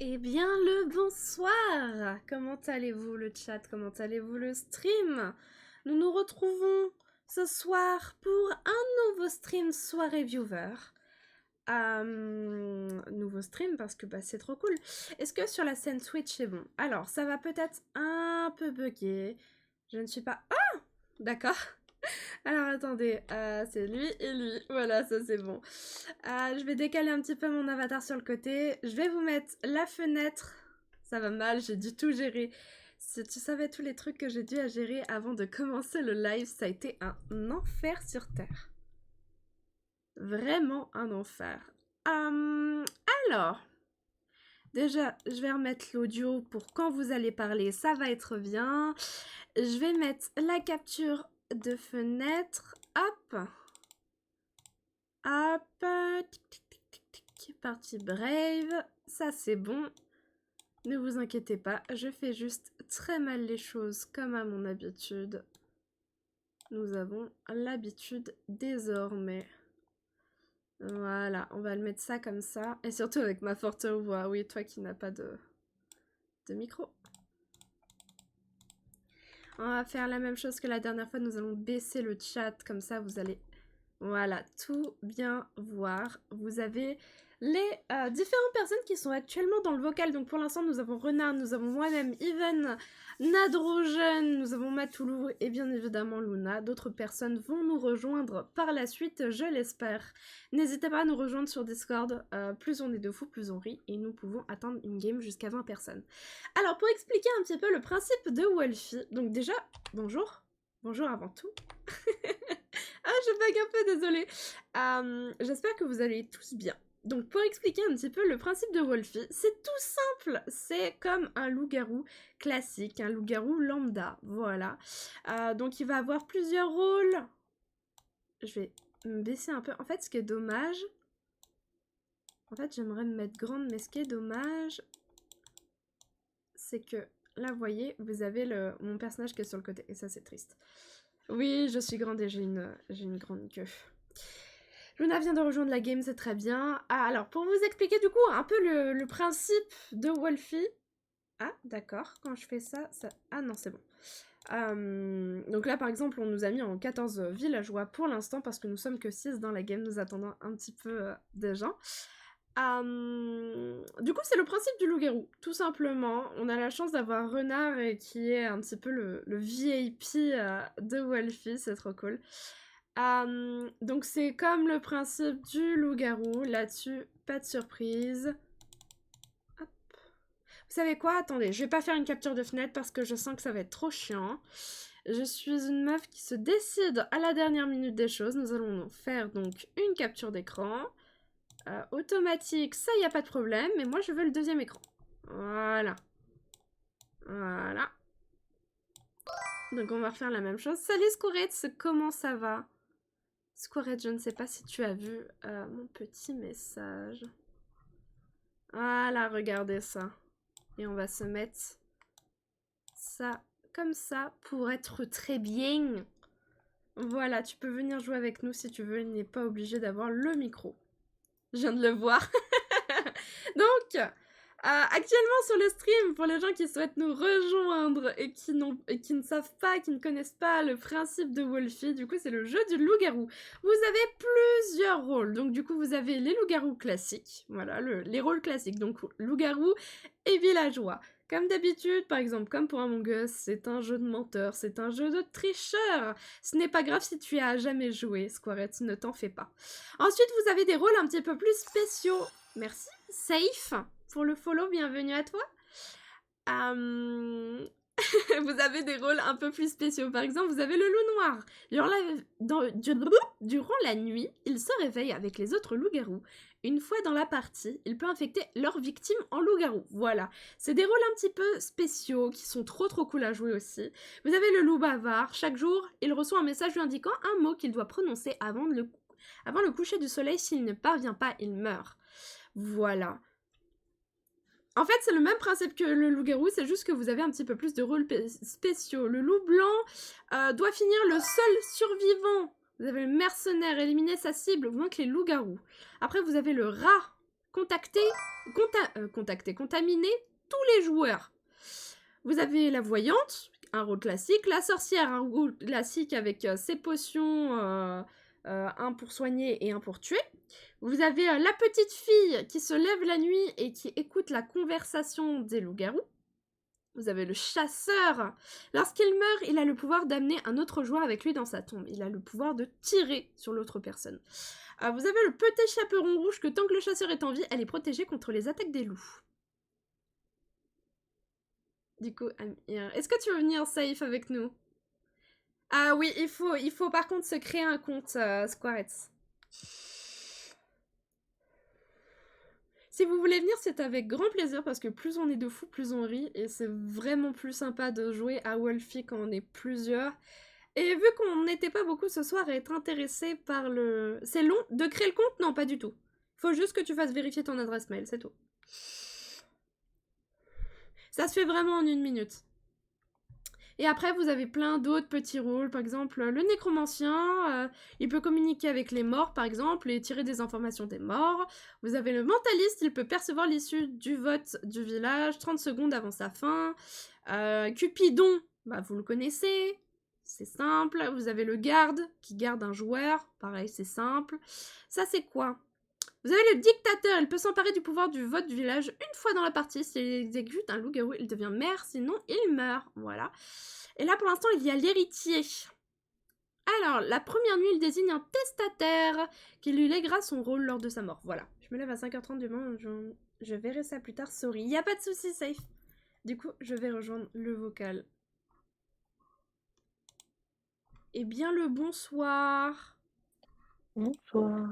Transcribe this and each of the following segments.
Eh bien le bonsoir. Comment allez-vous le chat? Comment allez-vous le stream? Nous nous retrouvons ce soir pour un nouveau stream soirée viewer. Nouveau stream parce que c'est trop cool. Est-ce que sur la scène Twitch c'est bon? Alors ça va peut-être un peu bugger. Je ne suis pas... Ah, d'accord. Alors attendez, c'est lui et lui. Voilà, ça c'est bon. Je vais décaler un petit peu mon avatar sur le côté. Je vais vous mettre la fenêtre. Ça va mal, j'ai dû tout gérer. Si tu savais tous les trucs que j'ai dû à gérer avant de commencer le live, ça a été un enfer sur Terre. Vraiment un enfer. Alors, déjà, je vais remettre l'audio pour quand vous allez parler, ça va être bien. Je vais mettre la capture de fenêtre. Hop. Hop. Partie Brave. Ça, c'est bon. Ne vous inquiétez pas, je fais juste très mal les choses comme à mon habitude. Nous avons l'habitude désormais. Voilà, on va le mettre ça comme ça. Et surtout avec ma forte voix. Oui, toi qui n'as pas de micro. On va faire la même chose que la dernière fois. Nous allons baisser le chat. Comme ça, vous allez... Voilà, tout bien voir. Vous avez les différentes personnes qui sont actuellement dans le vocal. Donc pour l'instant, nous avons Renard, nous avons moi-même, Even, Nadrogen, nous avons Matoulou et bien évidemment Luna. D'autres personnes vont nous rejoindre par la suite, je l'espère. N'hésitez pas à nous rejoindre sur Discord. Plus on est de fous, plus on rit. Et nous pouvons atteindre une game jusqu'à 20 personnes. Alors pour expliquer un petit peu le principe de Wolfie. Donc déjà, bonjour. Bonjour avant tout. Ah, je bug un peu, désolée. J'espère que vous allez tous bien. Donc, pour expliquer un petit peu le principe de Wolfie, c'est tout simple. C'est comme un loup-garou classique, un loup-garou lambda. Voilà. Donc, il va avoir plusieurs rôles. Je vais me baisser un peu. En fait, ce qui est dommage... En fait, j'aimerais me mettre grande, mais ce qui est dommage... C'est que, là, vous voyez, vous avez mon personnage qui est sur le côté. Et ça, c'est triste. Oui, je suis grande et j'ai une grande queue. Luna vient de rejoindre la game, c'est très bien. Ah, alors, pour vous expliquer du coup un peu le principe de Wolfie. Ah, d'accord, quand je fais ça, ça... Ah non, c'est bon. Donc là, par exemple, on nous a mis en 14 villageois pour l'instant, parce que nous sommes que 6 dans la game, nous attendons un petit peu des gens. Du coup, c'est le principe du loup-garou, tout simplement. On a la chance d'avoir Renard qui est un petit peu le VIP de Wolfie, c'est trop cool. Donc c'est comme le principe du loup-garou, là-dessus, pas de surprise. Hop. Vous savez quoi? Attendez, je vais pas faire une capture de fenêtre parce que je sens que ça va être trop chiant. Je suis une meuf qui se décide à la dernière minute des choses. Nous allons faire donc une capture d'écran. Automatique, ça y a pas de problème, mais moi je veux le deuxième écran. Voilà. Voilà. Donc on va refaire la même chose. Salut Scourette, comment ça va? Squarette, je ne sais pas si tu as vu mon petit message. Voilà, regardez ça. Et on va se mettre ça comme ça pour être très bien. Voilà, tu peux venir jouer avec nous si tu veux. Il n'est pas obligé d'avoir le micro. Je viens de le voir. Donc, actuellement sur le stream, pour les gens qui souhaitent nous rejoindre et qui ne savent pas, qui ne connaissent pas le principe de Wolfie, du coup c'est le jeu du loup-garou. Vous avez plusieurs rôles, donc du coup vous avez les loups-garous classiques, voilà, les rôles classiques, donc loup-garou et villageois. Comme d'habitude, par exemple, comme pour Among Us, c'est un jeu de menteur, c'est un jeu de tricheur. Ce n'est pas grave si tu as jamais joué, Squarette, ne t'en fais pas. Ensuite, vous avez des rôles un petit peu plus spéciaux. Merci. Safe, pour le follow, bienvenue à toi. Vous avez des rôles un peu plus spéciaux. Par exemple, vous avez le loup noir. Durant la nuit, il se réveille avec les autres loups-garous. Une fois dans la partie, il peut infecter leur victime en loup-garou. Voilà. C'est des rôles un petit peu spéciaux qui sont trop cool à jouer aussi. Vous avez le loup bavard. Chaque jour, il reçoit un message lui indiquant un mot qu'il doit prononcer avant le coucher du soleil. S'il ne parvient pas, il meurt. Voilà. En fait, c'est le même principe que le loup-garou, c'est juste que vous avez un petit peu plus de rôles spéciaux. Le loup blanc doit finir le seul survivant. Vous avez le mercenaire, éliminer sa cible, moins que les loups-garous. Après, vous avez le rat. contaminer tous les joueurs. Vous avez la voyante, un rôle classique, la sorcière, un rôle classique avec ses potions, un pour soigner et un pour tuer. Vous avez la petite fille qui se lève la nuit et qui écoute la conversation des loups-garous. Vous avez le chasseur. Lorsqu'il meurt, il a le pouvoir d'amener un autre joueur avec lui dans sa tombe. Il a le pouvoir de tirer sur l'autre personne. Vous avez le petit chaperon rouge que tant que le chasseur est en vie, elle est protégée contre les attaques des loups. Du coup, Amir, est-ce que tu veux venir safe avec nous? Ah oui, il faut par contre se créer un compte Squarettes. Si vous voulez venir, c'est avec grand plaisir parce que plus on est de fous, plus on rit et c'est vraiment plus sympa de jouer à Wolfie quand on est plusieurs. Et vu qu'on n'était pas beaucoup ce soir à être intéressé par le... C'est long de créer le compte? Non, pas du tout. Faut juste que tu fasses vérifier ton adresse mail, c'est tout. Ça se fait vraiment en 1 minute. Et après, vous avez plein d'autres petits rôles. Par exemple, le nécromancien, il peut communiquer avec les morts, par exemple, et tirer des informations des morts. Vous avez le mentaliste, il peut percevoir l'issue du vote du village 30 secondes avant sa fin. Cupidon, bah, vous le connaissez, c'est simple. Vous avez le garde, qui garde un joueur, pareil, c'est simple. Ça, c'est quoi? Vous avez le dictateur, il peut s'emparer du pouvoir du vote du village une fois dans la partie. S'il exécute un loup-garou, il devient maire, sinon il meurt. Voilà. Et là, pour l'instant, il y a l'héritier. Alors, la première nuit, il désigne un testataire qui lui lèguera son rôle lors de sa mort. Voilà. Je me lève à 5h30 demain, je verrai ça plus tard, sorry. Il n'y a pas de souci, safe. Du coup, je vais rejoindre le vocal. Eh bien, le bonsoir. Bonsoir.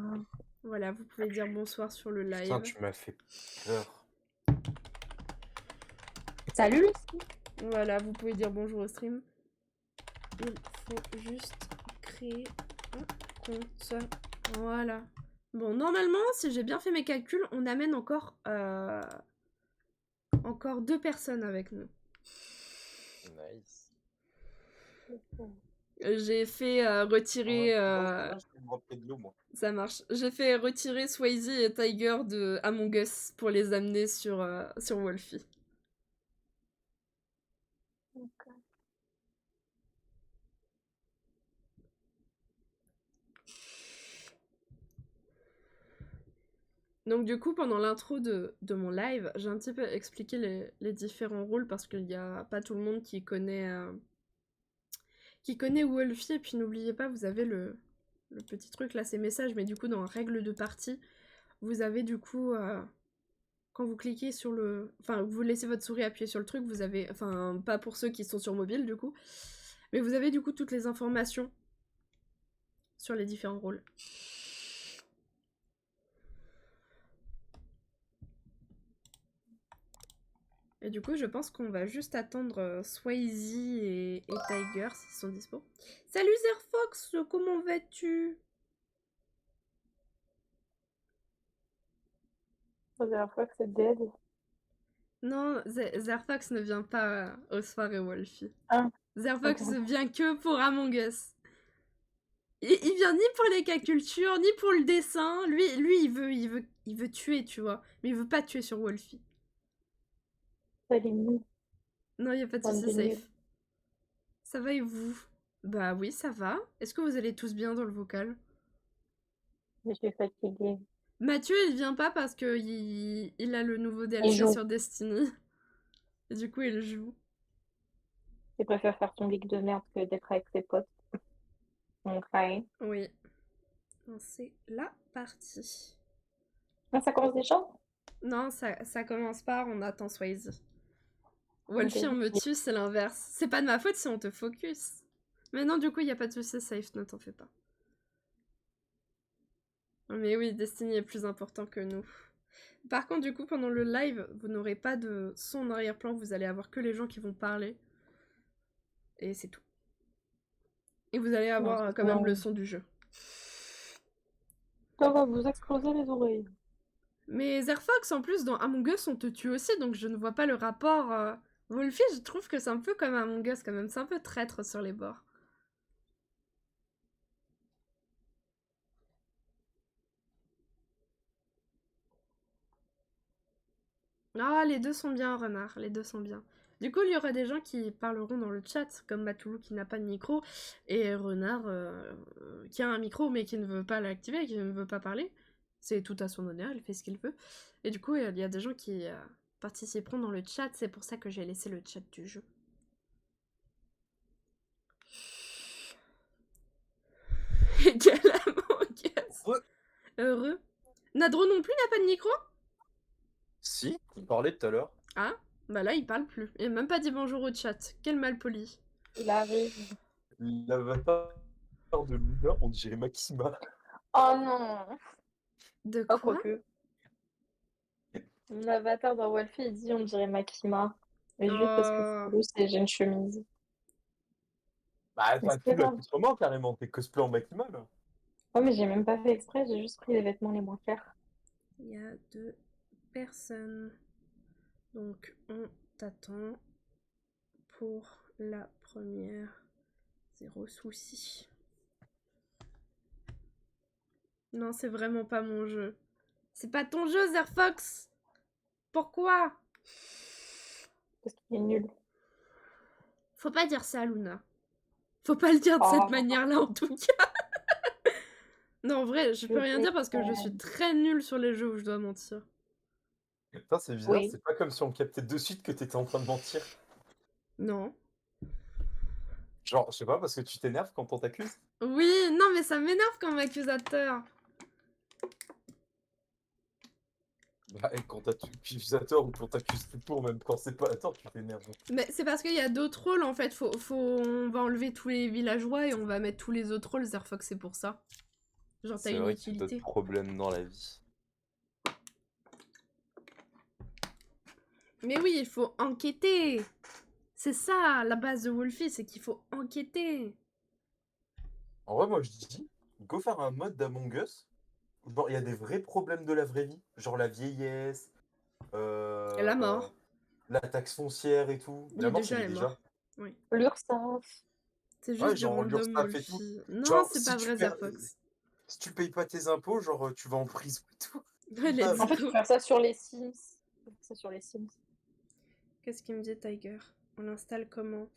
Voilà, vous pouvez dire bonsoir sur le live. Putain, tu m'as fait peur. Salut Lucie. Voilà, vous pouvez dire bonjour au stream. Il faut juste créer un compte. Voilà. Bon, normalement, si j'ai bien fait mes calculs, on amène encore 2 personnes avec nous. Nice. J'ai fait retirer... Je vais me remplir de l'eau, moi. Ça marche. J'ai fait retirer Swayze et Tiger de Among Us pour les amener sur Wolfie. Okay. Donc du coup, pendant l'intro de mon live, j'ai un petit peu expliqué les différents rôles parce qu'il n'y a pas tout le monde qui connaît Wolfie. Et puis n'oubliez pas, vous avez le petit truc là, c'est messages, mais du coup dans règles de partie, vous avez du coup, quand vous cliquez sur le... Enfin, vous laissez votre souris appuyer sur le truc, vous avez... Enfin, pas pour ceux qui sont sur mobile du coup, mais vous avez du coup toutes les informations sur les différents rôles. Et du coup, je pense qu'on va juste attendre Swayze et Tiger s'ils sont dispo. Salut Zerfox, comment vas-tu? La dernière fois que c'est dead. Non, Zerfox ne vient pas aux soirées Wolfie. Ah. Zerfox ne vient que pour Among Us. Il vient ni pour les culture, ni pour le dessin. Lui, il veut tuer, tu vois. Mais il veut pas tuer sur Wolfie. Salut. Non, y a pas de soucis, safe. Ça va et vous? Bah oui, ça va. Est-ce que vous allez tous bien dans le vocal? Je suis fatiguée. Mathieu, il vient pas parce que il a le nouveau DLC sur Destiny. Et du coup, il joue. Il préfère faire son geek de merde que d'être avec ses potes. Okay. Oui. C'est la partie. Ah, ça commence déjà? Non, ça commence pas, on attend Swayze. Wolfie, on me tue, c'est l'inverse. C'est pas de ma faute si on te focus. Mais non, du coup, il y a pas de soucis, safe, ne t'en fais pas. Mais oui, Destiny est plus important que nous. Par contre, du coup, pendant le live, vous n'aurez pas de son en arrière-plan, vous allez avoir que les gens qui vont parler. Et c'est tout. Et vous allez avoir quand même le son du jeu. Ça va vous exploser les oreilles. Mais Zerfox, en plus, dans Among Us, on te tue aussi, donc je ne vois pas le rapport... Wolfie, je trouve que c'est un peu comme Among Us, quand même. C'est un peu traître sur les bords. Ah, les deux sont bien, renard, les deux sont bien. Du coup, il y aura des gens qui parleront dans le chat, comme Matoulou qui n'a pas de micro, et renard qui a un micro mais qui ne veut pas l'activer, qui ne veut pas parler. C'est tout à son honneur, il fait ce qu'il veut. Et du coup, il y a des gens qui participeront dans le chat, c'est pour ça que j'ai laissé le chat du jeu. Également, yes. Heureux. Heureux. Nadro non plus n'a pas de micro? Si, il parlait tout à l'heure. Ah, bah là, il parle plus. Il a même pas dit bonjour au chat. Quel malpoli. Il arrive. L'avatar de Luna, on dirait Maxima. Oh non. De Oh, quoi? quoique. Mon avatar dans Wolfie, il dit on dirait Maxima. Mais juste parce que Oh. c'est rousse et j'ai une chemise. Bah, Mais enfin, c'est pas tu grave. l'accoutrement carrément, t'es cosplay en Maxima là. Ouais, mais j'ai même pas fait exprès, j'ai juste pris les vêtements les moins chers. Il y a 2 personnes. Donc, on t'attend pour la première. Zéro souci. Non, c'est vraiment pas mon jeu. C'est pas ton jeu, Zerfox. Pourquoi? Parce qu'il est nul. Faut pas dire ça, Luna. Faut pas le dire de cette Oh. manière-là, en tout cas. Non, en vrai, je peux rien sais dire parce que je pas. suis très nulle sur les jeux où je dois mentir. Putain, c'est bizarre, Oui. c'est pas comme si on captait de suite que t'étais en train de mentir. Non. Genre, je sais pas, parce que tu t'énerves quand on t'accuse. Oui, non, mais ça m'énerve comme accusateur. Bah, et quand t'accuses à tort ou quand t'accuses tout pour, même quand c'est pas à tort, tu t'énerves. Mais c'est parce qu'il y a d'autres rôles en fait. On va enlever tous les villageois et on va mettre tous les autres rôles. Zerfox, c'est pour ça. Genre, t'as C'est une vrai que t'as utilité. d'autres problèmes dans la vie. Mais oui, il faut enquêter. C'est ça, la base de Wolfie, c'est qu'il faut enquêter. En vrai, moi je dis, go faire un mode d'Among Us. Bon, il y a des vrais problèmes de la vraie vie, genre la vieillesse, Et la mort. la taxe foncière et tout. Il La est mort, déjà, c'est elle est déjà. mort. Oui. L'URSSAF. C'est juste Ouais, du genre random l'URSSAF et tout. Wolfie. Non, Genre, c'est si pas tu vrai, perds, Zerfox. si tu payes pas tes impôts, genre tu vas en prison et tout. Ouais, let's En fait, tu go. peux faire ça sur les Sims. Tu peux faire ça sur les Sims. Qu'est-ce qu'il me dit, Tiger? On l'installe comment?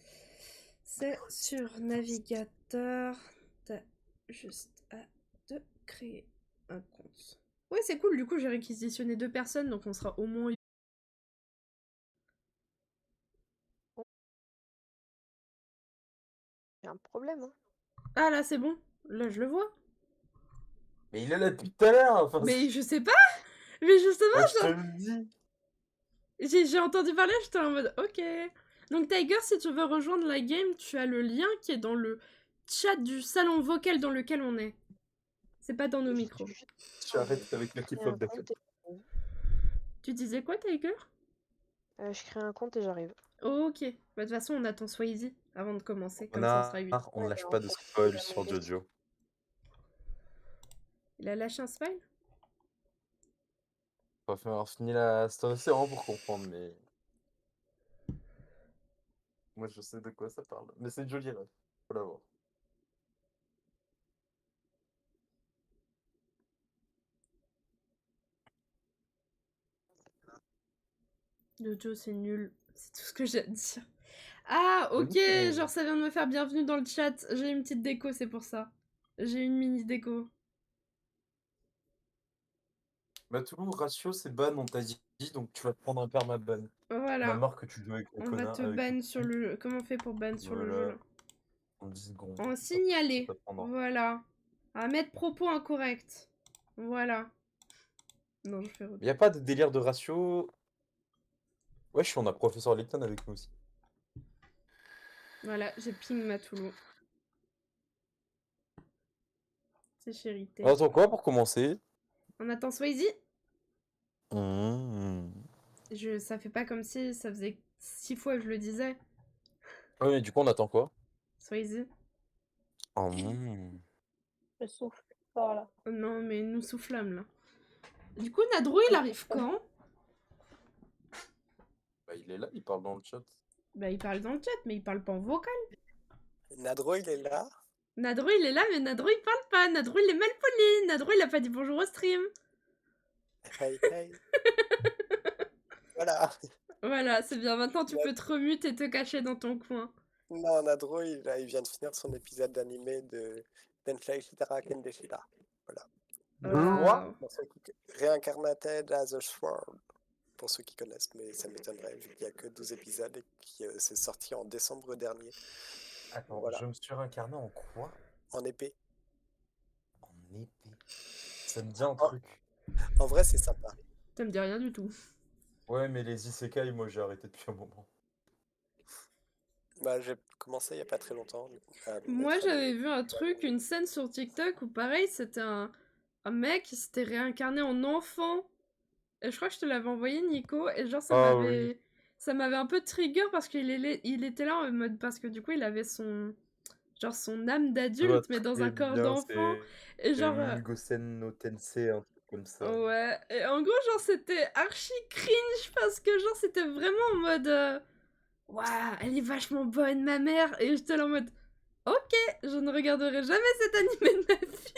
C'est sur navigateur. T'as juste à te créer un compte. Ouais, c'est cool, du coup j'ai réquisitionné 2 personnes, donc on sera au moins... Il y a un problème, hein. Ah là c'est bon, là je le vois. Mais il est là depuis tout à l'heure. Enfin, Mais je sais pas. Mais justement, moi, je te le dis. j'ai entendu parler, j'étais en mode ok. Donc Tiger, si tu veux rejoindre la game, tu as le lien qui est dans le chat du salon vocal dans lequel on est. C'est pas dans nos micros. Tu arrêtes avec la Je crée K-pop un d'accord. compte et- Tu disais quoi, Tiger? je crée un compte et j'arrive. Ok. Bah, de toute façon, on attend Swayze avant de commencer, On comme ça on sera 8. on Ouais, lâche mais pas en de fait, spoil c'est sur Among Us. Jojo. Il a lâché un smile? Va falloir finir la story, c'est vraiment pour comprendre, mais. Moi, je sais de quoi ça parle. Mais c'est une jolie rêve. Faut la voir. Jojo, c'est nul. C'est tout ce que j'ai à dire. Ah, Mais ok, non. genre ça vient de me faire bienvenue dans le chat. J'ai une petite déco, c'est pour ça. J'ai une mini déco. Matoulou, ratio, c'est ban, on t'a dit, donc tu vas te prendre un permaban. On a Voilà. marre que tu joues avec le On va connard. te ban sur le... Comment on fait pour ban sur le jeu, Voilà, là? en 10 secondes. En Ça signaler. t'apprendra. Voilà. À mettre propos incorrects. Voilà. Non, je fais Y a pas de délire de ratio. Wesh, on a professeur Layton avec nous aussi. Voilà, j'ai ping Matoulou. C'est chérité. On attend quoi pour commencer? On attend Swayze. Mmh. Ça fait pas comme si ça faisait 6 fois que je le disais. Ouais, mais du coup, on attend quoi? Swayze. Oh, mmh. Je souffle. Voilà. Non, mais nous soufflâmes là. Du coup, Nadro, il arrive quand? Bah, il est là, il parle dans le chat. Bah, il parle dans le chat, mais il parle pas en vocal. Nadro, il est là. Nadro, il est là, mais Nadro, il parle pas. Nadro, il est mal poli. Nadro, il a pas dit bonjour au stream. Hey, hey. Voilà. Voilà, c'est bien. Maintenant, tu Ouais. peux te remute et te cacher dans ton coin. Non, Nadro, il vient de finir son épisode d'animé de Denfly Shitara Kendeshira. Voilà. Quoi? Waouh. Pour ceux qui... Reincarnated as a Sword. Pour ceux qui connaissent, mais ça m'étonnerait vu qu'il n'y a que 12 épisodes et que c'est sorti en décembre dernier. Attends, Voilà. je me suis réincarné en quoi? En épée. En épée. Ça me dit un En, truc. en vrai, c'est sympa. Ça me dit rien du tout. Ouais, mais les isekai, moi j'ai arrêté depuis un moment. Bah, j'ai commencé il n'y a pas très longtemps à m'y Moi, mettre à j'avais vu un truc, une scène sur TikTok où pareil, c'était un mec qui s'était réincarné en enfant. Et je crois que je te l'avais envoyé, Nico. Et genre, Ah oui. ça m'avait un peu trigger parce il était là en mode. Parce que du coup, il avait son âme Je vois d'adulte, mais dans très un corps bien, d'enfant. c'est Et genre. Mugosen no Tensei, un truc comme ça. Ouais. Et en gros, genre, c'était archi cringe parce que, genre, c'était vraiment en mode. Waouh, elle est vachement bonne, ma mère. Et j'étais là en mode. Ok, je ne regarderai jamais cet animé de ma vie.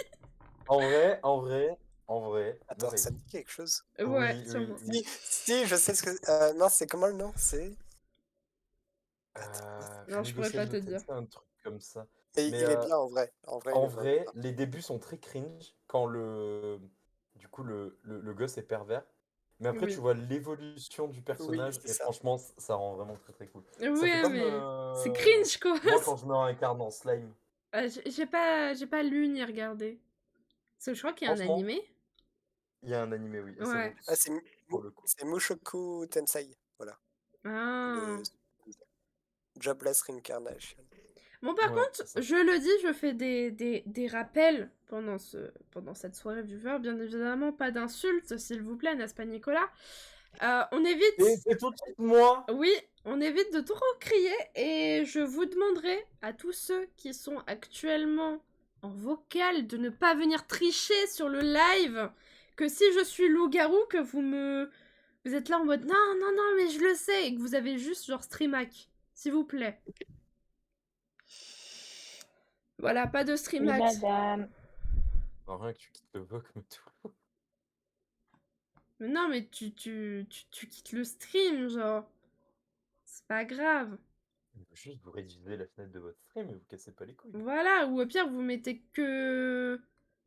En vrai, Attends, Marie. ça me dit quelque chose. Ouais, Oui, oui, sûrement. oui. Si, je sais ce que. Non, c'est comment le nom? C'est. Non, je pourrais Mugosen pas no te dire. Tensei, un truc comme ça. Et Mais il est bien en vrai. En vrai, il en est vraiment vrai, bien. les débuts sont très cringe quand du coup, le gosse est pervers. Mais après, tu Oui. vois l'évolution du Oui, personnage c'est et ça. franchement, ça rend vraiment très très cool. Ça fait Ouais, comme mais c'est cringe, quoi. moi quand je me réincarne en slime. J'ai pas lu ni regardé. Parce que je crois qu'il y a un Franchement, animé. il y a un animé, oui, et ça vaut Ouais. le Ah, coup pour le coup. C'est Mushoku Tensei. Voilà. Ah. Le Jobless Reincarnation. Bon, par Ouais, contre, c'est ça. je le dis, je fais des rappels pendant cette soirée viewer. Bien évidemment, pas d'insultes, s'il vous plaît, n'est-ce pas, Nicolas? On Et évite. c'est tout de suite moi! Oui, on évite de trop crier et je vous demanderai à tous ceux qui sont actuellement en vocal de ne pas venir tricher sur le live. Que si je suis loup-garou, que vous êtes là en mode non, non, non, mais je le sais, et que vous avez juste genre streamac. S'il vous plaît. Voilà, pas de Oui, streamac. madame. Non, rien que tu quittes le VOC, mais tout. Mais non, mais tu quittes le stream, genre. C'est pas grave. Juste vous réduisez la fenêtre de votre stream et vous cassez pas les couilles. Voilà, ou au pire, vous mettez que.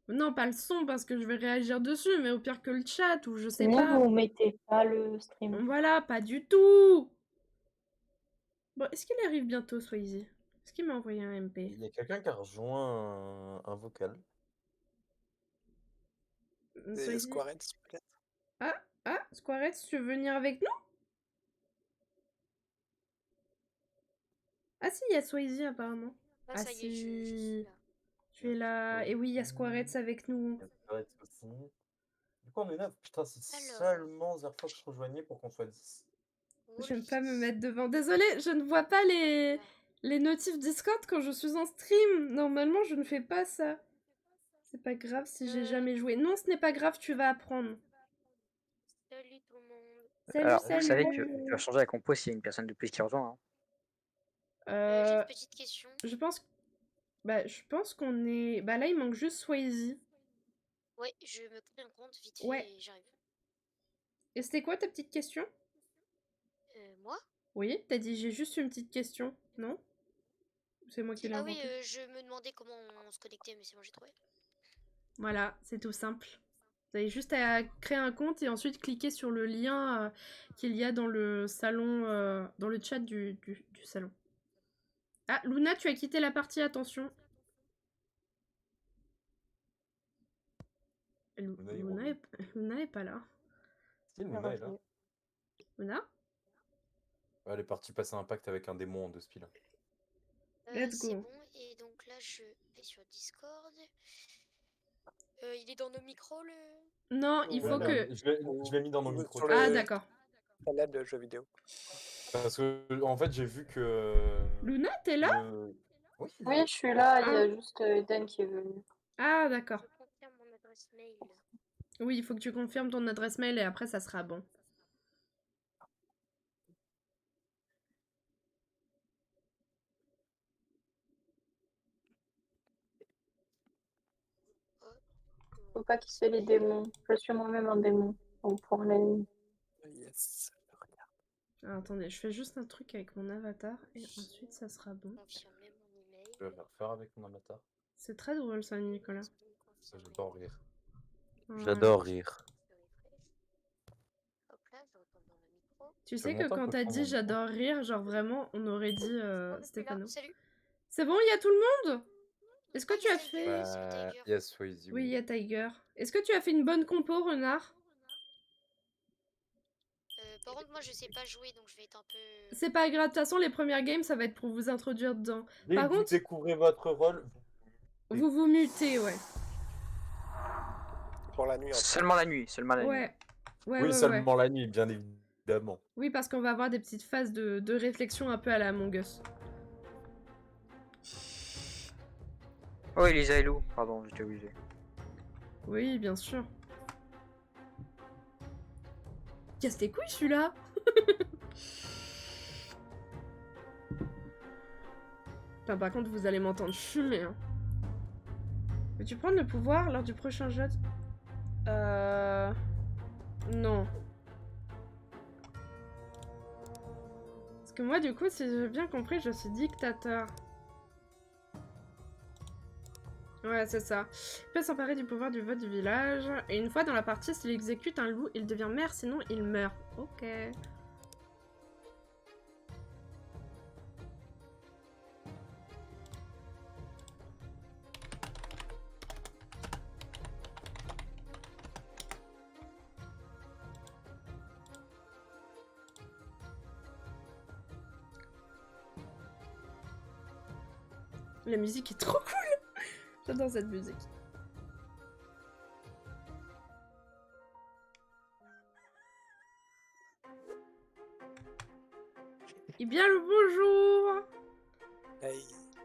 Non, pas le son parce que je vais réagir dessus, mais au pire que le chat ou je sais Sinon, pas. vous mettez pas le stream. Voilà, pas du tout. Bon, est-ce qu'il arrive bientôt, Swayze? Est-ce qu'il m'a envoyé un MP? Il y a quelqu'un qui a rejoint un vocal. C'est Swayze? Squarettes, peut-être? Squarette, tu veux venir avec nous? Ah si, il y a Swayze apparemment. Ah, Ah ça y est, je si. suis là. Tu es là. Et oui, il y a Squarette avec nous. Il y a Squarettes aussi. Du coup, on est 9. Putain, c'est Alors. seulement Zerfox rejoignait pour qu'on soit 10. J'aime pas me mettre devant. Désolée, je ne vois pas les notifs Discord quand je suis en stream. Normalement, je ne fais pas ça. C'est pas grave si j'ai jamais joué. Non, ce n'est pas grave, tu vas apprendre. Salut tout le monde. Salut, Alors, salut. vous savez que tu vas changer la compo s'il y a une personne de plus qui rejoint. Hein. J'ai une petite question. Je pense qu'on est. Bah là, il manque juste Swayze. Ouais, je me crée un compte vite fait Ouais. et j'arrive. Et c'était quoi ta petite question? Moi? Oui, t'as dit j'ai juste une petite question, non? C'est moi qui l'ai Ah oui, inventé. je me demandais comment on se connectait, mais c'est bon, j'ai trouvé. Voilà, c'est tout simple. Vous avez juste à créer un compte et ensuite cliquer sur le lien qu'il y a dans le salon, dans le chat du salon. Ah, Luna, tu as quitté la partie, attention. Luna est pas là. Si, Luna est là. Luna? Elle est partie passer un pacte avec un démon en 2 spies. Let's C'est go. bon, et donc là, je vais sur Discord. Il est dans nos micros, le... Non, il faut que... Je l'ai mis dans nos micros. Ah, d'accord. Canal de jeux vidéo. Parce que, en fait, j'ai vu que... Luna, t'es là? Oui, Oui, je suis là, il y Ah. a juste Eden qui est venu. Ah, d'accord. Je confirme mon adresse mail. Oui, il faut que tu confirmes ton adresse mail et après, ça sera bon. Faut pas qu'il se les démons. Je suis moi-même un démon. On prend les... Yes. Alors, attendez, je fais juste un truc avec mon avatar et ensuite ça sera bon. Confirmer mon email. Je vais faire avec mon avatar. C'est très drôle ça, Nicolas. J'adore rire. Ouais. J'adore rire. Hop là, je retourne dans le micro. Tu Ça sais fait que longtemps quand que t'as je prends dit mon micro. j'adore rire, genre vraiment, on aurait dit On est plus là. Stéphano. Salut. C'est bon, il y a tout le monde? Est-ce que Ah, tu as Tiger, fait... salut, Tiger. Yes, Swayze. Oui, il y a Tiger. Est-ce que tu as fait une bonne compo, Renard? Par contre, moi je sais pas jouer donc je vais être un peu. C'est pas grave, de toute façon, les premières games, ça va être pour vous introduire dedans. Dès Par que vous contre- découvrez votre rôle, Vous vous mutez, ouais. Pour la nuit, en fait. Seulement la nuit, seulement la nuit. Ouais. Ouais, oui, ouais, seulement la nuit, bien évidemment. Oui, parce qu'on va avoir des petites phases de réflexion un peu à la Among Us. Oh, Elisa et Lou, pardon, j'étais obligé. Oui, bien sûr. Casse tes couilles, celui-là. Putain, par contre, vous allez m'entendre fumer. Hein. Veux-tu prendre le pouvoir lors du prochain jeu? Non. Parce que moi, du coup, si j'ai bien compris, je suis dictateur. Ouais, c'est ça. Il peut s'emparer du pouvoir du vote du village. Et une fois dans la partie, s'il exécute un loup, il devient maire, sinon il meurt. Ok. La musique est trop cool. J'adore cette musique. Eh bien le bonjour. Hey.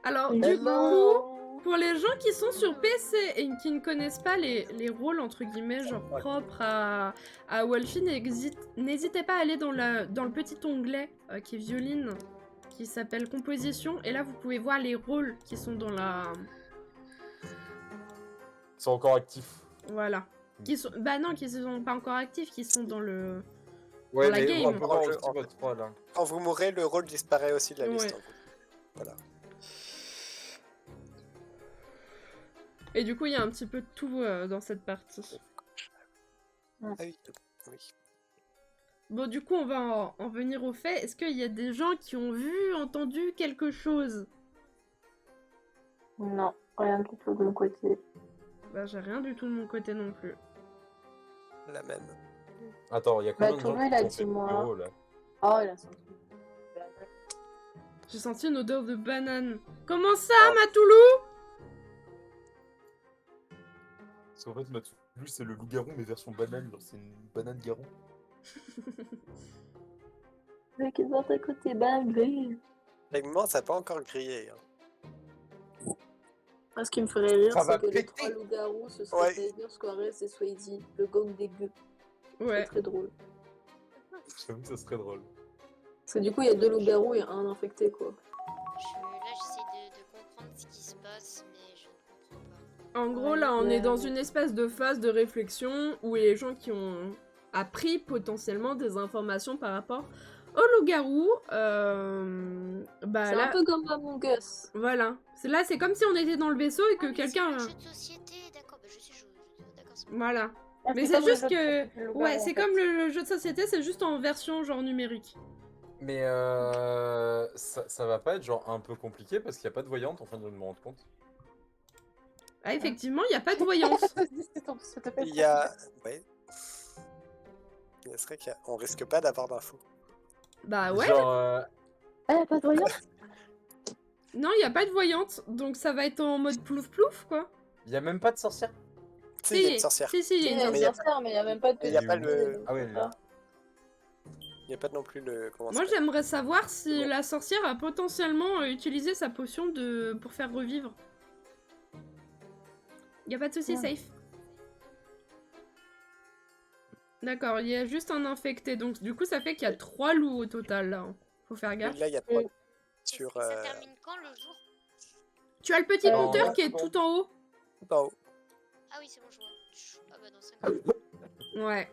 Alors du coup, pour les gens qui sont sur PC et qui ne connaissent pas les rôles entre guillemets genre propres à Wolfie, n'hésitez pas à aller dans le petit onglet qui est violine, qui s'appelle composition, et là vous pouvez voir les rôles qui sont dans la... Ils sont encore actifs. Voilà. Qui sont... Bah non, qui sont pas encore actifs, qui sont dans le... Ouais, la mais game. on peut voir En jeu, aussi en votre rôle. Hein. Quand vous mourrez, le rôle disparaît aussi de la liste. Ouais. En fait. Voilà. Et du coup, il y a un petit peu de tout dans cette partie. Ah oui. Oui. Bon, du coup, on va en venir au fait. Est-ce qu'il y a des gens qui ont vu, entendu quelque chose? Non, rien du tout de mon côté. Bah, j'ai rien du tout de mon côté non plus. La même. Attends, il y a combien de gens Toulouse, il a qui ont dit fait le moi. bureau, là? Oh, il a senti. J'ai senti une odeur de banane. Comment ça, Ah. Matoulou? Parce qu'en fait, Matoulou, c'est le loup-garou, mais version banane. Genre, c'est une banane garou. Avec les autres à côté, ben gris. Techniquement, ça n'a pas encore grillé. Hein. Ce qui me ferait rire, Ça va c'est que les péter. 3 loups-garous, ce serait Ouais. Tiger, Squares et Swayze, le gang des gueux. Ouais. C'est très drôle. J'avoue que ça serait drôle. Parce que du coup, il y a 2 loups-garous et un infecté, quoi. Là, j'essaie de comprendre ce qui se passe, mais je ne comprends pas. En gros, là, on est dans une espèce de phase de réflexion où les gens qui ont appris potentiellement des informations par rapport au loup-garou, bah C'est là, un peu comme Among Us. voilà. Là, c'est comme si on était dans le vaisseau et que Ah, mais quelqu'un... c'est un jeu de société, d'accord, bah, je suis joueuse. D'accord, c'est bon. Voilà. Ah, Mais c'est comme le juste jeu de que... société, le Ouais, loup-garou, c'est en fait. comme le jeu de société, c'est juste en version genre numérique. Mais ça va pas être genre un peu compliqué parce qu'il n'y a pas de voyante, enfin, de me rendre compte. Ah, effectivement, il n'y a pas de voyance. Il y a. Ouais. Il serait qu'on risque pas d'avoir d'infos. Bah ouais. Genre, Ah, y a pas de voyant. Non, il n'y a pas de voyante, donc ça va être en mode plouf-plouf, quoi. il n'y a même pas de sorcière. Si, il y a une sorcière. Si, il y a Il une y a Mais une y a sorcière. mais il n'y a même pas de Mais il y a petit pas bébé, le- donc Ah ouais, c'est là. pas- Il n'y a pas non plus le. Comment ça Moi, s'appelle j'aimerais savoir si Ouais. la sorcière a potentiellement utilisé sa potion pour faire revivre. Y a pas de souci, Ouais. safe. D'accord, il y a juste un infecté, donc du coup, ça fait qu'il y a 3 loups au total, là. Faut faire gaffe. Là, il y a 3 Mm. sur. Ça termine quand le jour? Tu as le petit Euh, compteur qui est bon. tout en haut. tout en haut. Ah oui, c'est bon, je vois. Ah bah dans 5 minutes. Ouais.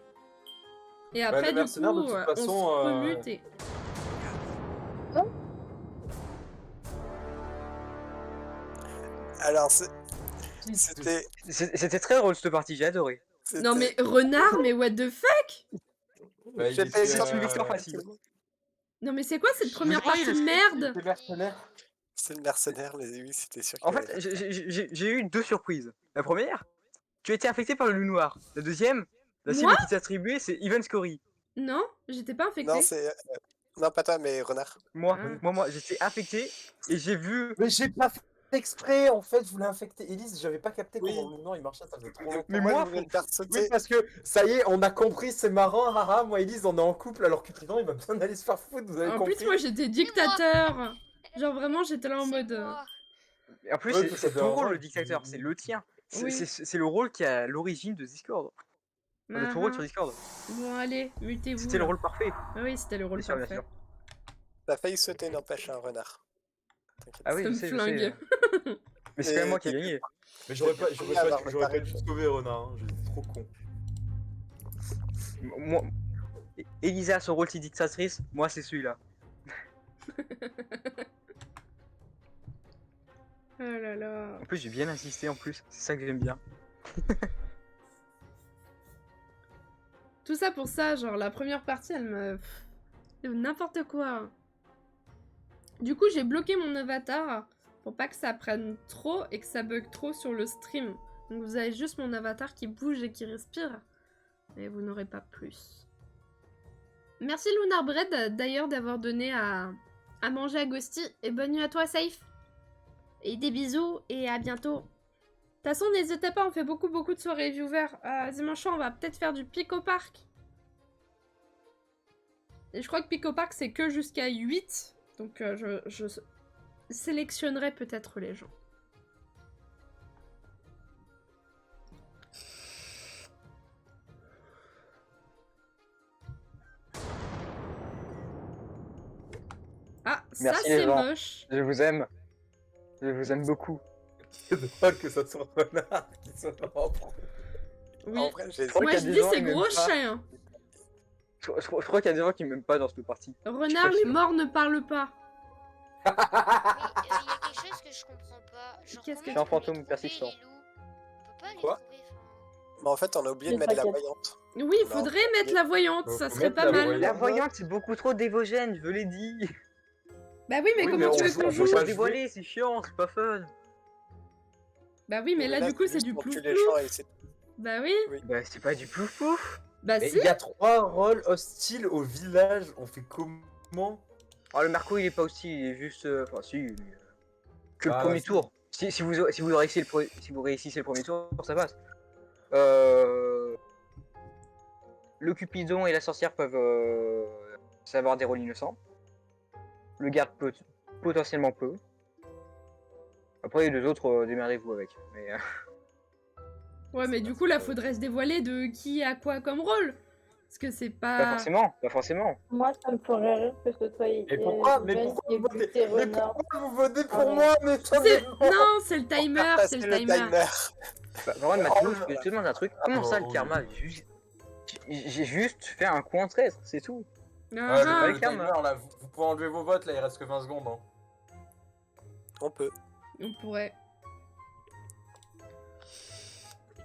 Et après, le du mercenaire, de coup, toute on façon, se remute et... Alors, c'était. C'était très drôle cette partie, j'ai adoré. Non mais renard, mais what the fuck? Bah, il J'ai était, pas C'est une victoire euh, facile. Non mais c'est quoi cette première Oui, partie je de sais, merde? il était mercenaire. C'est le mercenaire, mais oui, c'était sûr En qu'il y fait, avait j'ai eu 2 surprises. La première, tu as été infecté par le loup noir. La deuxième, la Moi? cible qui t'est attribuée, c'est Ivan Scory. Non, j'étais pas Non, infectée. c'est. Non, pas toi, mais renard. Moi, Ah. moi, j'étais infecté et j'ai vu. Mais j'ai pas fait exprès, en fait, je voulais infecter Elise, j'avais pas capté Oui. comment le mouvement il marchait, ça faisait trop longtemps. Mais Moi, moi, je voulais le faire Oui, sauter. parce que ça y est, on a compris, c'est marrant, haha, moi et Elise on est en couple alors que Trident il va bien aller se faire foutre, vous avez En compris. plus moi j'étais dictateur. Genre vraiment j'étais là en C'est mode... moi. En plus, Ouais, c'est ça c'est fait ton un rôle rôle. le dictateur, c'est le tien. Oui. C'est le rôle qui est à l'origine de Discord. Enfin, de ton rôle sur Discord. Bon allez, mutez-vous. C'était le là. rôle parfait. Ah oui, c'était le rôle Bien sûr, bien parfait. sûr. T'as failli sauter, n'empêche, un renard. T'inquiète. Ah oui, Ça je me sais, je flingue. sais. Mais c'est quand même moi qui ai Et- gagné. Mais j'aurais pas, Oui, alors, j'aurais pas pareil, dû je- sauver Renard, hein, j'étais trop con. Moi, Elisa a son rôle de dictatrice, moi c'est celui-là. Oh là là. En plus, j'ai bien insisté en plus, c'est ça que j'aime bien. Tout ça pour ça, genre la première partie elle me... N'importe quoi. Du coup j'ai bloqué mon avatar pour pas que ça prenne trop et que ça bug trop sur le stream. Donc vous avez juste mon avatar qui bouge et qui respire. Et vous n'aurez pas plus. Merci Lunar Bread d'ailleurs d'avoir donné à manger à Ghosty. Et bonne nuit à toi Safe. Et des bisous et à bientôt. De toute façon n'hésitez pas, on fait beaucoup de soirées viewer. Dimanche soir on va peut-être faire du Pico Park. Et je crois que Pico Park c'est que jusqu'à 8. Donc je sélectionnerai peut-être les gens. Ah, ça Merci, les c'est gens. moche. Je vous aime. Je vous aime beaucoup. C'est drôle que ça soit Renard qui soit en pro. Oui. En vrai, j'ai crois Moi qu'il y je a des dis gens c'est qui m'aiment gros pas. chien. Je crois qu'il y a des gens qui m'aiment pas dans cette partie. Renard, les sûr. morts ne parlent pas. Mais il y a quelque chose que je comprends pas. Genre, Qu'est-ce que- comment C'est un on peut fantôme les trouver, persistant. les loups On peut pas les Quoi trouver, enfin. Mais en fait, on a oublié de Je mettre la t'inquiète. voyante. Oui, il Non. faudrait mettre la voyante, Faut ça mettre serait pas la mal. voyante. La voyante, c'est beaucoup trop dévogène, je l'ai dit. Bah oui, mais Oui, comment mais tu on veux joue- qu'on on joue joue pas Se dévoiler, c'est chiant, c'est pas fun. Bah oui, mais là du coup c'est juste du pour plouf tuer les plouf. gens et c'est- Bah oui, Bah, c'est pas du plouf plouf. bah Mais si. il y a 3 rôles hostiles au village, on fait comment? Alors, le Marco, il est pas aussi, il est juste. Enfin, si, il est, que le Ah, premier si. tour. Si vous réussissez si vous réussissez le premier tour, ça passe. Le Cupidon et la sorcière peuvent savoir des rôles innocents. Le garde potentiellement peut. Après, les deux autres, démerdez-vous avec. Mais, Ouais, mais du coup là faudrait se dévoiler de qui a quoi comme rôle. Parce que c'est pas pas... forcément, pas forcément. Moi, ça me ferait rire que ce soit Mais pourquoi Ben qui ait vous votez buté Mais Renard. pourquoi vous votez pour Ah ouais. moi? Mais ça C'est- me- Non, c'est le Pour faire timer, passer c'est le le timer. timer. Bah, vraiment, Mathieu, je te demande un truc. Comment ça, le oui. karma? J'ai juste fait un coup en traître, c'est tout. Ah, Ouais, ah. le timer, là, vous pouvez enlever vos votes, là, il reste que 20 secondes. Hein. On peut. On pourrait.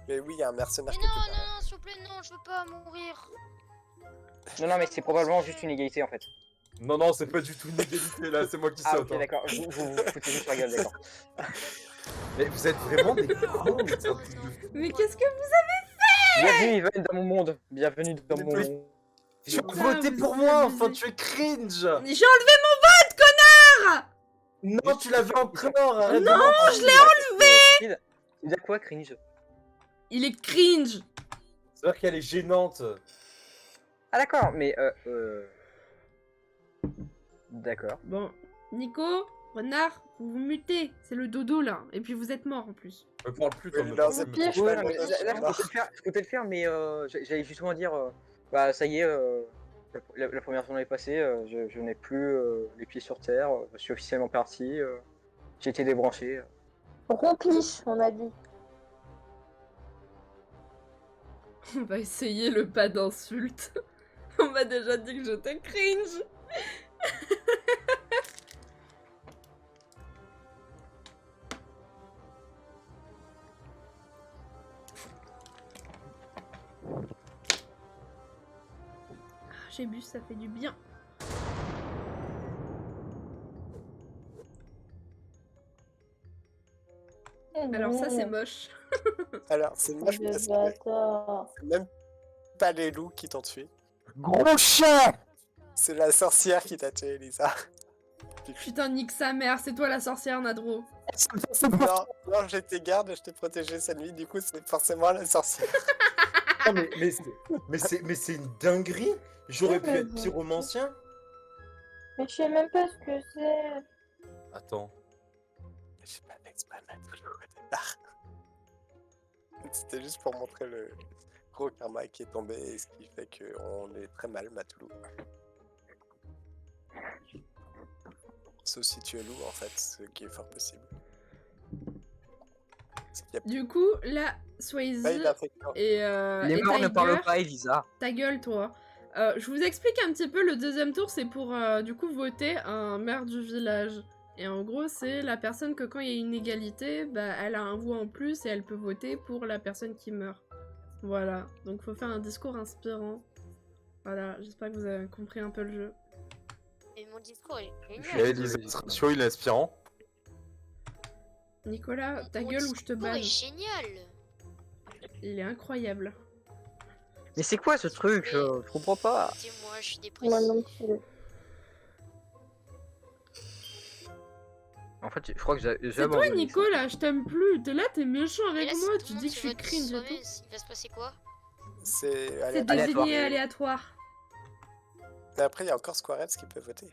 Mais oui, il y a un mercenaire Mais quelque non, part. non, non, s'il vous plaît, non, je veux pas mourir. Non, mais c'est probablement juste une égalité en fait. Non, non, c'est pas du tout une égalité, là, c'est moi qui Ah, saute. ok, hein. d'accord. Vous foutez juste sur la gueule, d'accord. Mais vous êtes vraiment des cons, c'est un truc de fou. Mais qu'est-ce que vous... Bienvenue, Yvan, dans mon monde. Bienvenue dans mon Oui. monde. Tu as Putain, voté vous pour moi, abusez. enfin, tu es cringe. J'ai enlevé mon vote, connard! Non, tu l'avais encore, arrête Non, de mentir. Je l'ai enlevé. Tu dis quoi, cringe? Il est cringe. C'est-à-dire qu'elle est gênante. Ah, d'accord, mais D'accord. Bon, Nico, Renard, vous vous mutez. C'est le dodo là. Et puis vous êtes mort en plus. Me parle plus, toi, Oui, me là, parle c'est plus. pire, Ouais, je non, mais pense. là, je comptais le faire, mais j'allais justement dire, bah ça y est, la première journée est passée, je n'ai plus les pieds sur terre, je suis officiellement parti, j'ai été débranché. Rompliche, on a dit. On va essayer le pas d'insulte. On m'a déjà dit que j'étais cringe. Archébus, ça fait du bien. Alors ça, c'est moche. Alors, c'est moche Le parce que bâtard. c'est même pas les loups qui t'ont tué. Gros chien! C'est la sorcière qui t'a tué, Elisa. Putain, nique sa mère, c'est toi la sorcière, Nadro. Non, j'étais garde, je t'ai protégé cette nuit, du coup, c'est forcément la sorcière. Non, mais c'est une dinguerie! J'aurais pu mais être pyromancien! Mais je sais même pas ce que c'est. Attends. J'ai pas d'expert Matoulou au départ. C'était juste pour montrer le gros karma qui est tombé, et ce qui fait qu'on est très mal, Matoulou. Sauf si tu es loup, en fait, ce qui est fort possible. Parce qu'il y a Du coup, là, Swayze pas eu d'infection. et, Les et morts ne parlent Tiger, pas, Elisa. ta gueule, toi. Je vous explique un petit peu, le deuxième tour, c'est pour, du coup, voter un maire du village. Et en gros, c'est la personne que quand il y a une égalité, bah, elle a un voix en plus et elle peut voter pour la personne qui meurt. Voilà, donc faut faire un discours inspirant. Voilà, j'espère que vous avez compris un peu le jeu. Et mon discours est Et génial. Elisa, Ratio, il est inspirant. Nicolas, ta Mon gueule ou je te discours banne. est génial. Il est incroyable. Mais c'est quoi ce truc? Je comprends pas. Dis-moi, je suis Moi non dépressif. plus. En fait, je crois que j'ai C'est jamais toi, envoyé Nico, là, je t'aime plus. T'es là, t'es méchant Et avec là, si moi, tout tu le dis monde que je suis vote cringe et Suarez, tout. il va se passer quoi? C'est C'est aléatoire. désigné aléatoire. Mais après, il y a encore Squarettes qui peut voter.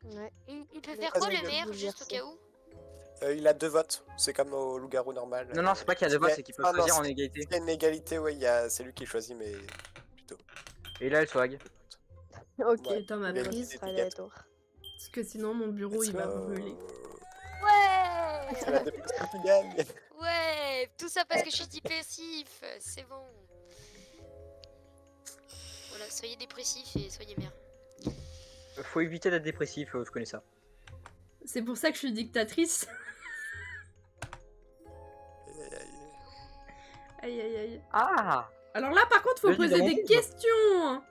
Ouais. Il peut Mais faire pas quoi, de le gueule. maire, juste au Bouleversé. cas où? Il a 2 votes, c'est comme au loup-garou normal. Non, non, c'est pas qu'il y a deux votes, c'est qu'ils peuvent choisir en égalité. S'il y a une égalité, ouais, c'est lui qui choisit, mais plutôt. Et là, elle swag. Ok. Ouais. Putain, ma Il a une prise. petite sera étiquette. aléatoire. Parce que sinon, mon bureau, il va brûler. Ouais! C'est la dépression qui gagne. Ouais! Tout ça parce que je suis dépressif. C'est bon. Voilà, soyez dépressif et soyez maire. Faut éviter d'être dépressif, je connais ça. C'est pour ça que je suis dictatrice. Aïe, aïe, aïe. Aïe, aïe, aïe. Ah! Alors là, par contre, faut Vas-y, poser demande. des questions.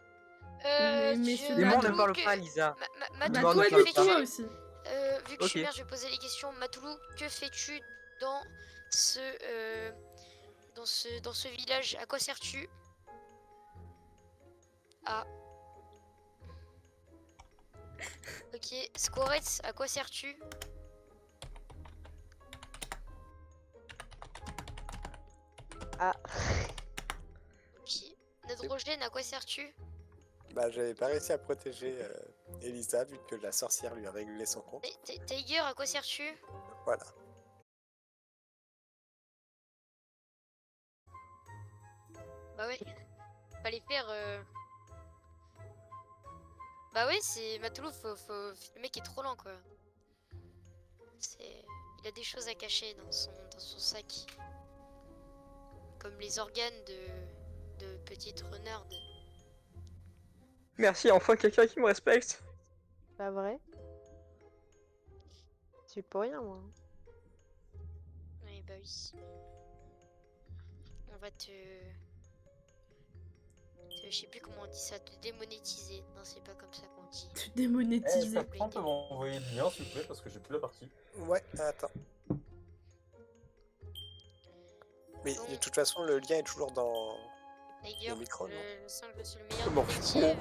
Mais messieurs, Les Bah, morts ne donc, parlent pas, Lisa. Bah, Demande toi, ne dis parle toi pas. aussi. Vu que je suis Ok. maire, je vais poser les questions. Matoulou, que fais-tu dans dans ce village? À quoi sers-tu? Ah. Ok. Squarettes, à quoi sers-tu? Ah. Ok. Nadrogène, à quoi sers-tu? Bah, j'avais pas réussi à protéger Elisa vu que la sorcière lui a réglé son compte. Tiger, à quoi sers-tu? Voilà. Bah ouais. Fallait faire. Bah ouais, c'est Matoulou, le mec est trop lent quoi. Il a des choses à cacher dans son sac. Comme les organes de petite renarde. Merci, enfin quelqu'un qui me respecte. Pas vrai? Je suis pour rien, moi. Oui, bah oui. On va je sais plus comment on dit ça, te démonétiser. Non, c'est pas comme ça qu'on dit. Tu démonétises. On peut m'envoyer le lien, s'il vous plaît, parce que j'ai plus la partie. Ouais, attends. Mais Bon. de toute façon, le lien est toujours dans. Tiger, Le micro, non. je sens que je suis le meilleur Comment détective.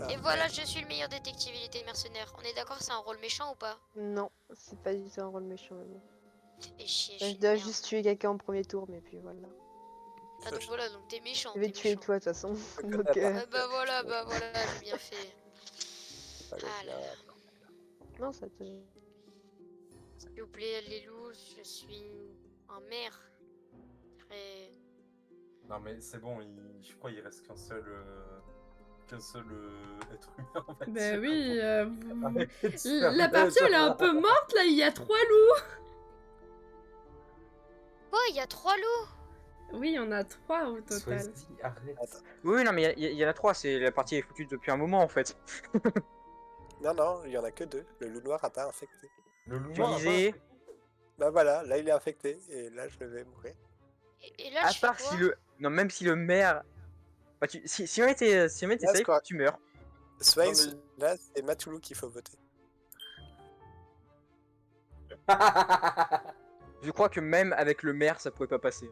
Ah. Et voilà, je suis le meilleur détective, il était mercenaire. On est d'accord, c'est un rôle méchant ou pas? Non, c'est pas du tout un rôle méchant. Mais... Et chier, Je suis une dois merde. juste tuer quelqu'un en premier tour, mais puis voilà. Ah donc voilà, donc t'es méchant. Je vais t'es tuer méchant. toi de toute façon. que Donc, t'as Bah voilà, j'ai bien fait. Ah là là. Non, ça te... S'il vous plaît, les loups, je suis un maire. Très... Non, mais c'est bon, je crois qu'il reste qu'un seul être humain en fait. Bah oui, Arrête, la partie elle est un peu morte là, il y a 3 loups. Oh, il y a 3 loups! Oui, il y en a 3 au total. Sois-y, arrête. Attends. Oui, non, mais il y en a trois, c'est la partie est foutue depuis un moment en fait. Non, non, il y en a que 2. Le loup noir a pas infecté. Le loup Tu noir, disais, Bah voilà, là il est infecté et là je vais mourir. Et là, à je fais part quoi? si le. Non, même si le maire. Bah, si on était Là, safe, Square- tu meurs. Swaze, Non, là, c'est Matoulou qu'il faut voter. Je crois que même avec le maire, ça pouvait pas passer.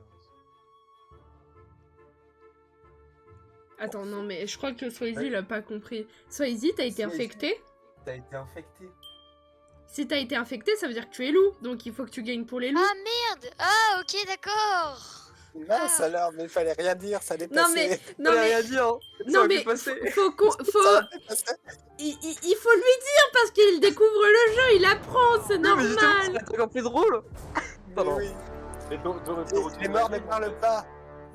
Attends, non, mais je crois que Swayze, il a pas compris. Swayze, t'as été Swayze. infecté? T'as été infecté. Si t'as été infecté, ça veut dire que tu es loup. Donc il faut que tu gagnes pour les loups. Ah merde! Ah ok, d'accord! Mince alors, mais il fallait rien dire, ça allait Non, passer. mais. Non, Fallait mais. rien dire, hein. Ça Non, aurait pu mais. passer. Faut qu'on. Ça Faut. aurait pu passer. Il faut lui dire parce qu'il découvre le jeu, il apprend, c'est Oui, mais justement, c'est normal. encore plus drôle. Mais Pardon. oui. Et Les morts ne parlent pas.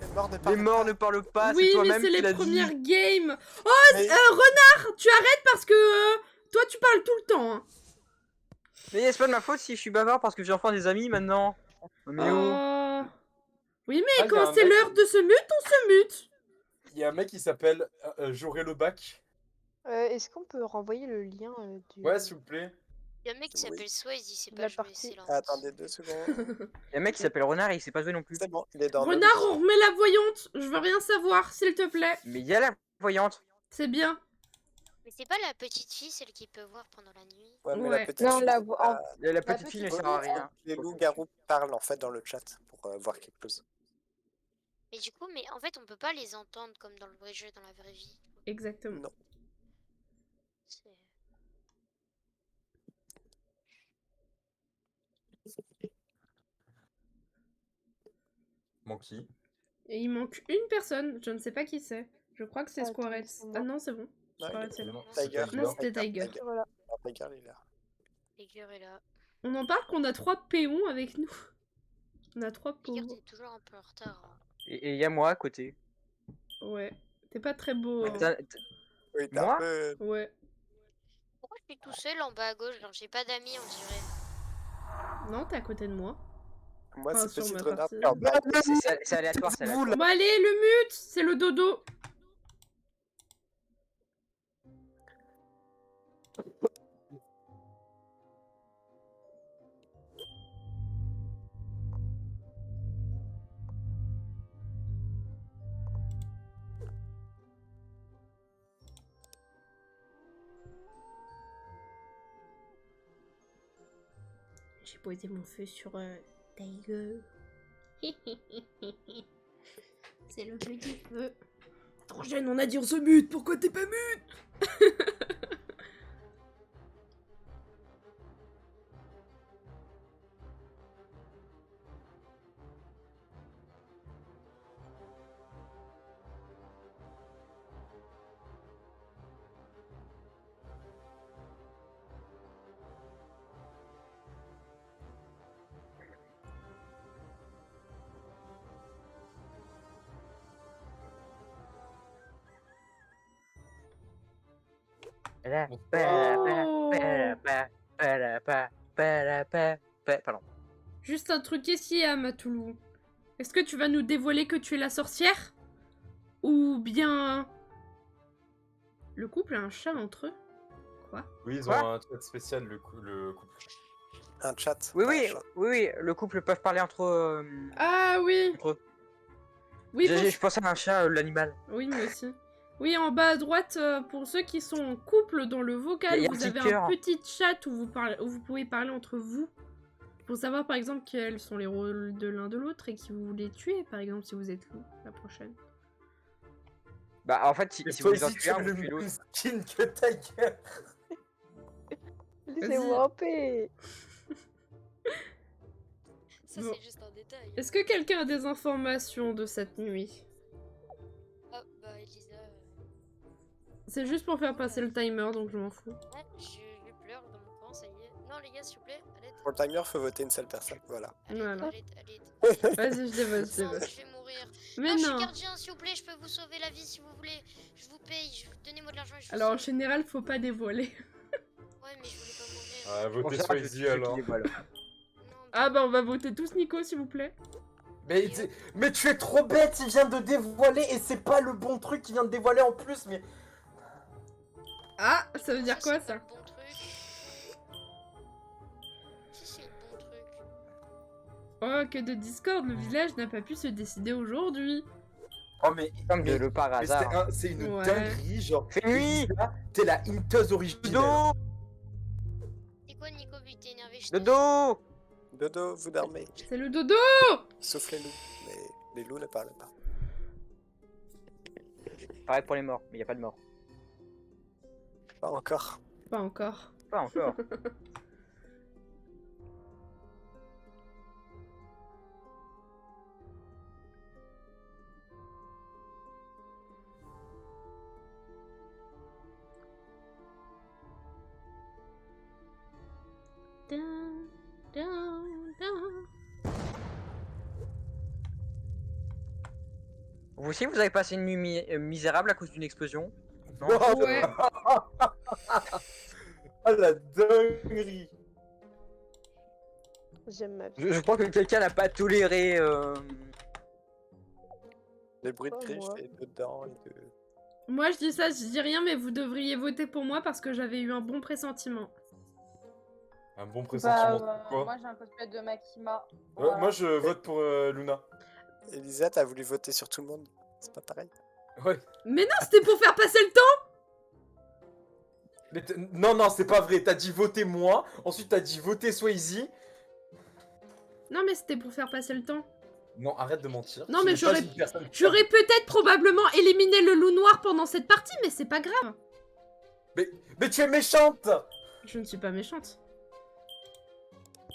Les morts ne Les parlent morts pas. ne parlent pas, c'est Oui, mais toi-même c'est qui les l'as dit. premières games. Mais- Renard, tu arrêtes parce que toi tu parles tout le temps. Hein. Mais c'est pas de ma faute si je suis bavard parce que j'ai enfin des amis maintenant. Mais oh. Oui, mais Ah, y a quand un c'est mec- l'heure de se mute, on se mute. Il y a un mec qui s'appelle Joré le bac. Est-ce qu'on peut renvoyer le lien du... Ouais, s'il vous plaît. Il y a un mec qui Oui. s'appelle Swayze, il sait La pas jouer, partie- c'est lent. Ah, attendez 2 secondes. Il y a un mec qui s'appelle Renard et il sait pas jouer non plus. C'est bon, il est dans Renard, le... on remet la voyante. Je veux rien savoir, s'il te plaît. Mais il y a la voyante. C'est bien. Mais c'est pas la petite fille, celle qui peut voir pendant la nuit. Ouais, mais Ouais. la petite Non, fille, la c'est voix- pas- La petite petite fille ne fille, sert à rien. Les loups-garous parlent en fait dans le chat pour voir quelque chose. Mais du coup, mais en fait, on peut pas les entendre comme dans le vrai jeu, dans la vraie vie. Exactement. Non. C'est- Monkey. Et il manque une personne, je ne sais pas qui c'est. Je crois que c'est Attends, Squarette. c'est moi. Ah non, c'est bon. Non, Squarette, c'est là. Non, Tiger. Non, c'était Tiger. Voilà. Ah, Tiger, il est là. Tiger est là. On en parle qu'on a 3 péons avec nous. On a 3 Tiger, pauvres. t'es toujours un peu en retard. Hein. Et il y a moi à côté. Ouais. T'es pas très beau. hein. Oui, t'es Moi un peu... Ouais. Pourquoi je suis tout seul en bas à gauche? Genre, j'ai pas d'amis, on dirait. Non, t'es à côté de moi. Moi, Enfin, c'est sur petite ma renard. partie. qui est en bas. C'est aléatoire, c'est aléatoire. Bon allez, le mute, c'est le dodo. J'ai posé mon feu sur Tiger. C'est le petit feu. Trop jeune, on a dit on se mute, pourquoi t'es pas mute? Pardon. Juste un truc ici à Matoulou. Est-ce que tu vas nous dévoiler que tu es la sorcière? Ou bien... Le couple a un chat entre eux? Quoi? Oui, ils Quoi ont un chat spécial, le couple. Un chat. Oui, pas un oui, chat. oui, le couple peuvent parler entre eux. Ah oui! Entre eux. Oui, pour... Je pensais à un chat, l'animal. oui, moi aussi. Oui, en bas à droite, pour ceux qui sont en couple, dans le vocal, Il y a un vous petit avez un cœur. petit chat où vous pouvez parler entre vous. Pour savoir, par exemple, quels sont les rôles de l'un de l'autre et qui vous voulez tuer, par exemple, si vous êtes loup, la prochaine. Bah, en fait, si Et vous toi les en aussi, tuez tu un, as vous le tuez même l'autre. skin que Tiger. Laissez-moi en paix. Ça, Bon. c'est juste un détail. Est-ce que quelqu'un a des informations de cette nuit? Ah, bah, Elisa. C'est juste pour faire passer le timer, donc je m'en fous. Ouais, je pleure dans mon coin, ça y est. Non, les gars, s'il vous plaît, allez. Pour le timer, faut voter une seule personne. Voilà. Voilà. Allez. Vas-y, je dévote, je Non, dévote. je vais mourir. Mais non, je suis non! gardien, s'il vous plaît, je peux vous sauver la vie si vous voulez. Je vous paye, donnez-moi de l'argent et je vous Alors, en sauve. général, faut pas dévoiler. Ouais, mais je voulais pas mourir. Ah, En votez général, je Swayze tue ceux qui alors. les volent. Non, Ah bah, on va voter tous Nico, s'il vous plaît. Mais tu es trop bête, il vient de dévoiler et c'est pas le bon truc qu'il vient de dévoiler en plus, mais. Ah, ça veut dire quoi, c'est ça? pas le bon truc. Si, c'est le bon truc. Oh, que de Discord, le village n'a pas pu se décider aujourd'hui. Oh, mais. Comme mais- de le par mais hasard. c'est une Ouais. dinguerie, genre. Fait nuit. Elisa, t'es la hinteuse originelle. Dodo. C'est quoi, Nico, vu que t'es énervé, je te suis. Dodo. Dodo, vous dormez. C'est le dodo. Sauf les loups. Mais les loups ne parlent pas. Pareil pour les morts, mais y a pas de mort. Pas encore. Pas encore. Pas encore. Down, down, down. Vous aussi, vous avez passé une nuit misérable à cause d'une explosion? Non. Ouais. Ah, la dinguerie. J'aime ma vie. Je crois que quelqu'un n'a pas toléré. Les bruits de Pas cris, moi. je fais dedans et de... Moi, je dis ça, je dis rien, mais vous devriez voter pour moi parce que j'avais eu un bon pressentiment. Un bon pressentiment. Quoi moi j'ai un cosplay de Makima. Moi, je vote pour Luna. Elisa, t'as voulu voter sur tout le monde. C'est pas pareil. Ouais. Mais non, c'était pour faire passer le temps. Mais non, c'est pas vrai. T'as dit voter moi. Ensuite, t'as dit voter Swayze. Non, mais c'était pour faire passer le temps. Non, arrête de mentir. Non, Tu mais n'es pas une personne J'aurais peut-être probablement éliminé le loup noir pendant cette partie, mais c'est pas grave. Mais tu es méchante. Je ne suis pas méchante.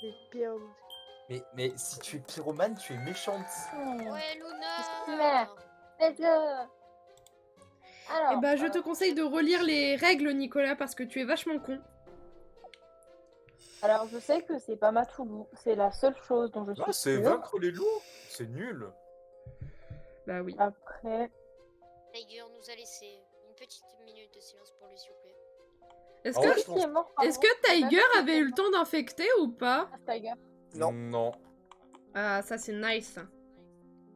Les pires. Mais si tu es pyromane, tu es méchante. Ouais, Luna. Merde. Alors, Eh bah, je te conseille de relire les règles, Nicolas, parce que tu es vachement con. alors, je sais que c'est pas Matoulou. C'est la seule chose dont je suis Ah, c'est sûre. vaincre les loups. C'est nul. Bah oui. Après, Tiger nous a laissé une petite minute de silence pour lui, s'il vous plaît. Est-ce Ah que, ouais, qui je pense- est mort, pardon est-ce que Tiger Là, c'est avait eu le temps d'infecter ou pas? Tiger. Non. Non. Ah, ça c'est nice.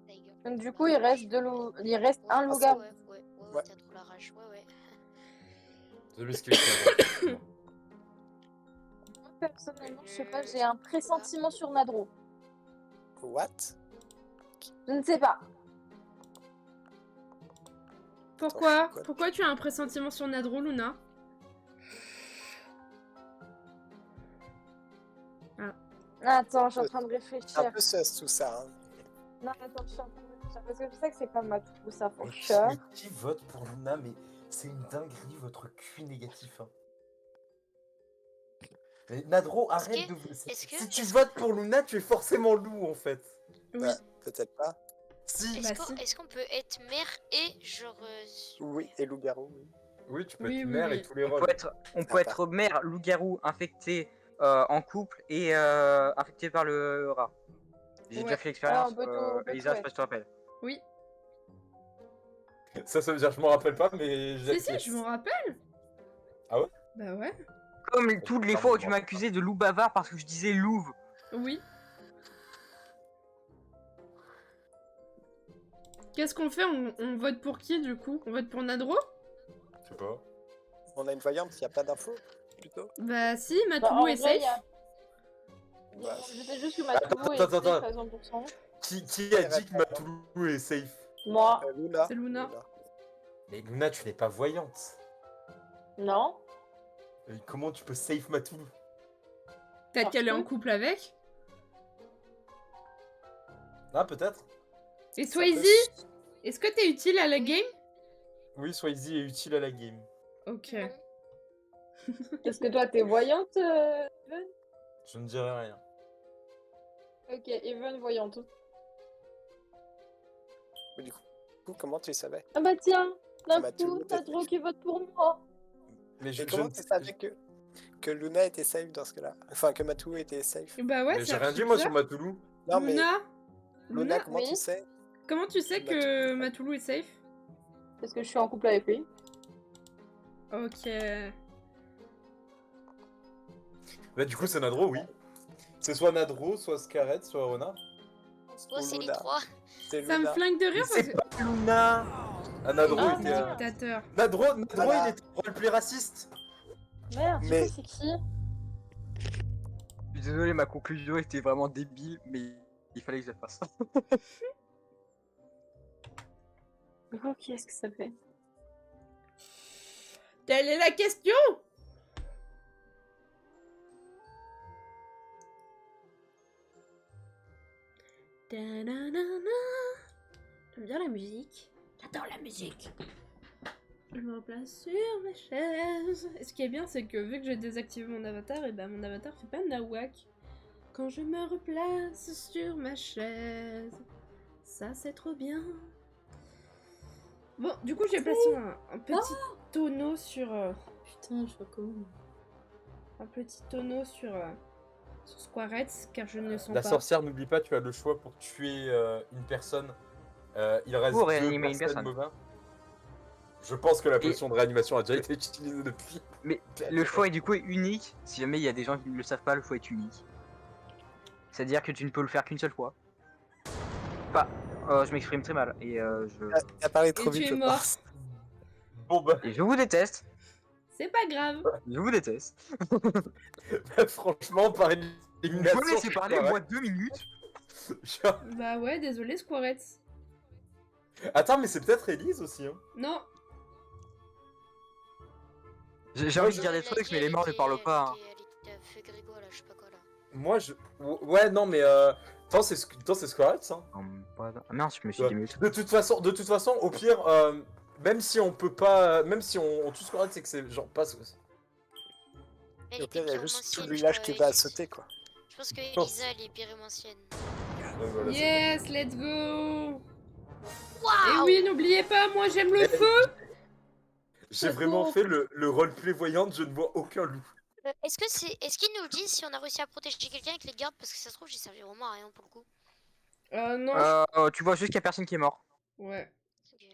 Tiger. Donc du coup, il reste il reste un Ouais, loup-garou. ouais, Ouais. t'as trop la rage. Ouais. Celui qui est Moi, personnellement, je sais pas, j'ai un pressentiment sur Nadro. What? Je ne sais pas. Pourquoi? Attends, Pourquoi tu as un pressentiment sur Nadro, Luna? Attends, je suis en train de C'est un réfléchir. peu sus tout ça. Hein. Non, attends, je suis en train de réfléchir. Parce que je sais que c'est pas Matoulou, ça pour Mais cœur. qui vote pour Luna? Mais c'est une dinguerie, votre QI négatif. Hein. Mais Nadro, Est-ce arrête que- de vous. est-ce que- Si tu votes pour Luna, tu es forcément loup en fait. Oui. Bah, peut-être pas. Si. Bah, si. Est-ce qu'on peut être mère et genre. Oui, et loup-garou, oui. Oui, tu peux Oui, être oui, mère oui. et tous les On rôles. peut être mère, loup-garou, infecté en couple et infecté par le rat. J'ai Ouais. déjà fait l'expérience. Ah, on peut tout- on peut Elisa, tout je sais pas si tu te rappelles. Oui. Ça veut dire, je m'en rappelle pas, mais Si, j'acquiesce. si, je m'en rappelle. Ah ouais? Bah ouais. Comme toutes les fois où tu m'as accusé de loup bavard parce que je disais louve. Oui. Qu'est-ce qu'on fait? On vote pour qui du coup? On vote pour Nadro? Je sais pas. On a une voyante, il n'y a pas d'infos, plutôt. Bah si, Bah, Matoulou en est vrai, safe. Bah, Je sais juste que Matoulou est Attends, safe attends. à 100%. Qui a dit que Matoulou est safe? Moi, Luna. C'est Luna. Mais Luna, tu n'es pas voyante. non. Et comment tu peux safe Matoulou? Peut-être qu'elle est en Parce que- couple avec. Ah, peut-être. Et Ça Swayze, peut- est-ce que t'es utile à la game? Oui, Swayze est utile à la game. Ok. Est-ce que toi, t'es voyante, Even? Je ne dirai rien. Ok, Even voyante. Mais du coup, comment tu savais? Ah bah tiens, d'un Matoulou, coup, t'as t'as trop safe. qui vote pour moi. Mais Et comment tu savais que Luna était safe dans ce cas-là? Enfin, que Matou était safe? Bah ouais, Mais c'est j'ai rien archi dit moi sur bizarre. Matoulou. Non, mais Luna, Luna, comment oui. tu sais? comment tu sais que Matoulou est safe? Parce que je suis en couple avec lui. Ok. Bah du coup c'est Nadro, oui. C'est soit Nadro, soit Scarrett, soit Renard. Toi, c'est les Luna. trois. C'est Ça me Luna. flingue de rire parce C'est que... pas Luna. Ah Nadro Ah, était... non. Dictateur. Nadro, Voilà. il était roleplay raciste. Merde, Mais- du coup, c'est qui? Je suis désolé, ma conclusion était vraiment débile, mais il fallait que je la fasse. Oh, qu'est-ce que ça fait? Telle est la question. Ta-na-na-na. J'aime bien la musique. J'adore la musique. Je me replace sur ma chaise. Et ce qui est bien, c'est que vu que j'ai désactivé mon avatar, et ben mon avatar fait pas nawak. Quand je me replace sur ma chaise, ça c'est trop bien. Bon, du coup, j'ai placé un petit tonneau sur. Putain, je vois comment. Un petit tonneau sur Squaretz, car je ne sens La pas. sorcière, n'oublie pas, tu as le choix pour tuer une personne. Il reste Pour 2 réanimer une personnes personne. mauvaises. Je pense que la potion de réanimation a déjà été utilisée depuis. Mais le choix du coup est unique. Si jamais il y a des gens qui ne le savent pas, le choix est unique. C'est-à-dire que tu ne peux le faire qu'une seule fois. Pas. Je m'exprime très mal et T'as parlé trop Et tu vite, es je mort. pense. Bon bah, je vous déteste. C'est pas grave. Je vous déteste. franchement, par Vous élimination. me laissez parler ouais. moi 2 minutes. Genre- Bah ouais, désolé Squaretz. Attends, mais c'est peut-être Elise aussi. Hein. Non. J'ai envie de dire des trucs, mais les morts ne parlent pas. Hein. Elle était fait Grégo, là, je sais pas quoi là. Moi, je. Ouais, non, mais. Tant c'est Squaretz. Hein. Ah mince, je me suis Ouais. démute. De toute façon, au pire, même si on peut pas. Même si on tue Squaretz, c'est que c'est genre pas. Elle Au pire, il y a juste pyromancienne, tout le je village crois, qui va Elise. sauter, quoi. Je pense que Elisa, elle est pyromancienne. Ouais, voilà, c'est Yes, let's go. Et Waouh! oui, n'oubliez pas, moi j'aime le feu. J'ai vraiment fait le roleplay voyante, je ne vois aucun loup. Est-ce qu'ils nous le disent si on a réussi à protéger quelqu'un avec les gardes? Parce que ça se trouve, j'ai servi vraiment à rien pour le coup. Non. Tu vois juste qu'il y a personne qui est mort. Ouais. Ok.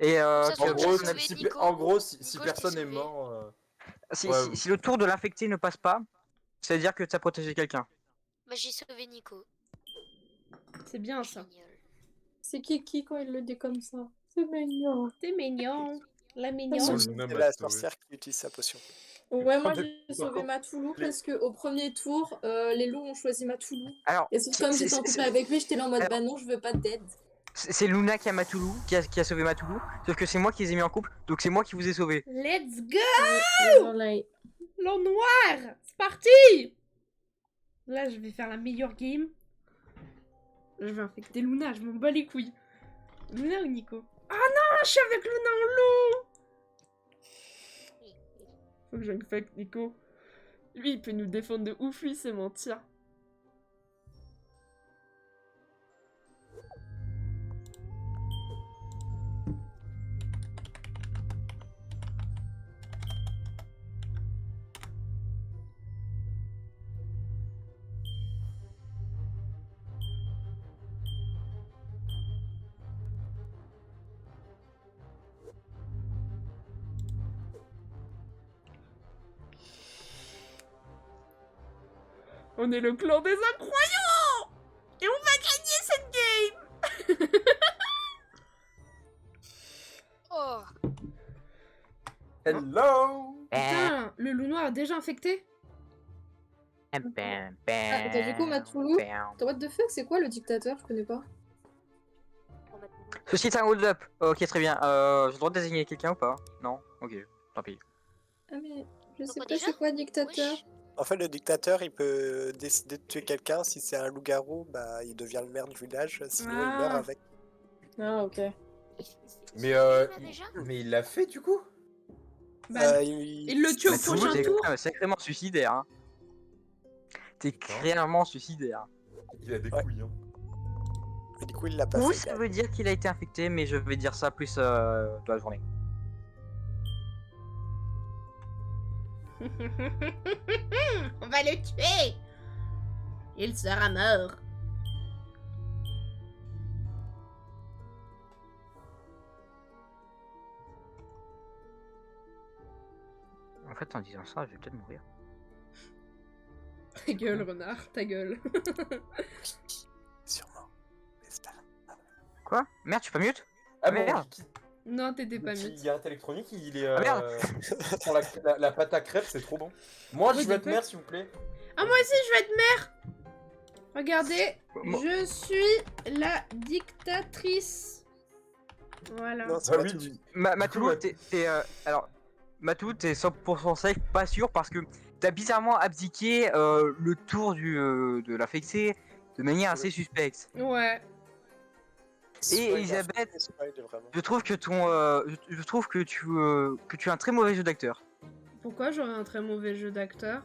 Et Ça, tu c'est as En J'ai gros, sauvé si, Nico. en gros, si Nico, je t'ai personne est sauvé. mort. si, Ouais. si le tour de l'infecté ne passe pas, ça veut dire que tu as protégé quelqu'un. Bah, j'ai sauvé Nico. C'est bien ça. Génial. C'est Kiki quand il le dit comme ça. C'est mignon. T'es mignon. La Non, mignonne. Luna C'est m'a la sauvé. sorcière qui utilise sa potion. Ouais, moi Mais j'ai par sauvé contre, Matoulou les- parce qu'au premier tour, les loups ont choisi Matoulou. Alors, Et sauf comme j'étais en couple avec lui, j'étais là en mode bah non, je veux pas d'aide. c'est Luna qui a Matoulou, qui a sauvé Matoulou. Sauf que c'est moi qui les ai mis en couple, donc c'est moi qui vous ai sauvé. Let's go. Désolé. L'an noir. C'est parti. Là, je vais faire la meilleure game. Je vais infecter Luna, je m'en bats les couilles. Luna ou Nico? Ah non, je suis avec Luna en loup. Faut que j'infecte Nico. Lui, il peut nous défendre de ouf, lui, c'est mentir. On est le clan des incroyants. Et on va gagner cette game. Oh! Hello. Putain, le loup noir a déjà infecté? Ah, du coup, Matoulou, what the fuck, c'est quoi le dictateur? Je connais pas. Ceci est un hold up. Ok, très bien. J'ai le droit de désigner quelqu'un ou pas? Non? Ok, tant pis. Ah mais je sais Pourquoi pas déjà? c'est quoi dictateur. Wesh. En fait, le dictateur, il peut décider de tuer quelqu'un. Si c'est un loup-garou, bah, il devient le maire du village. Sinon, il meurt Ah. avec. Ah ok. Mais Déjà? mais il l'a fait du coup. Bah, il il le tue au Matoulou, prochain t'es tour. quand même sacrément suicidaire. Hein. T'es clairement suicidaire. Il a des Ouais. couilles. Hein. Mais du coup, il l'a pas Ou fait. ça veut dire qu'il a été infecté, mais je vais dire ça plus dans la journée. On va le tuer. Il sera mort. En fait, en disant ça, je vais peut-être mourir. Ta gueule, renard, ta gueule. Sûrement. Mais c'est pas grave. Quoi? Merde, tu peux mute? Ah Merde. Non, t'étais pas Le mute. cigarette électronique, il est. Ah, merde. Pour la pâte à crêpes, c'est trop bon. Moi, Oui, je veux être d'accord. mère, s'il vous plaît. Ah, moi aussi, je vais être mère. Regardez, Moi- je suis la dictatrice. Voilà. Non, c'est Ah pas oui, tout. oui. Matoulou, ouais. alors, Matoulou, t'es 100% safe, pas sûr, parce que t'as bizarrement abdiqué le tour de l'affecté de manière assez suspecte. Ouais. Spoil, Elisabeth, spoil, vraiment. je trouve que je trouve que tu as un très mauvais jeu d'acteur. Pourquoi j'aurais un très mauvais jeu d'acteur?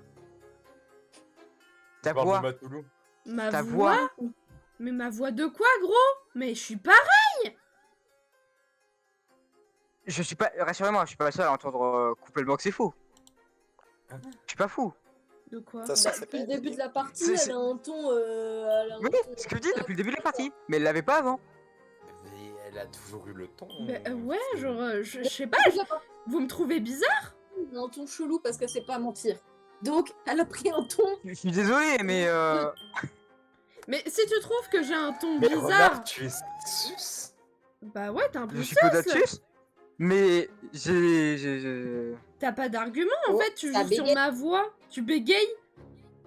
Ta Tu parles de voix, Matoulou. Ma ta voix? voix. Mais ma voix de quoi, gros? Mais je suis pas... Je suis pas, rassurez-moi, je suis pas le seul à entendre complètement que c'est faux. Je suis pas fou. De quoi? Ça, c'est Depuis pas le début de la partie, C'est- elle a un ton. Elle a un Oui, ton ce que je dis depuis le début de la partie, mais elle l'avait pas avant. Mais elle a toujours eu le ton. Ouais, c'est- genre, je sais pas, Déjà pas vous me trouvez bizarre? elle a un ton chelou parce qu'elle sait pas mentir. Donc, elle a pris un ton. Je suis désolé, mais Mais si tu trouves que j'ai un ton Mais bizarre... remarque, tu es sus. Bah ouais, t'es un je peu suis sus. podatus. Mais j'ai. T'as pas d'argument, en Oh, fait, tu ça joues sur bégaye. ma voix. Tu bégayes?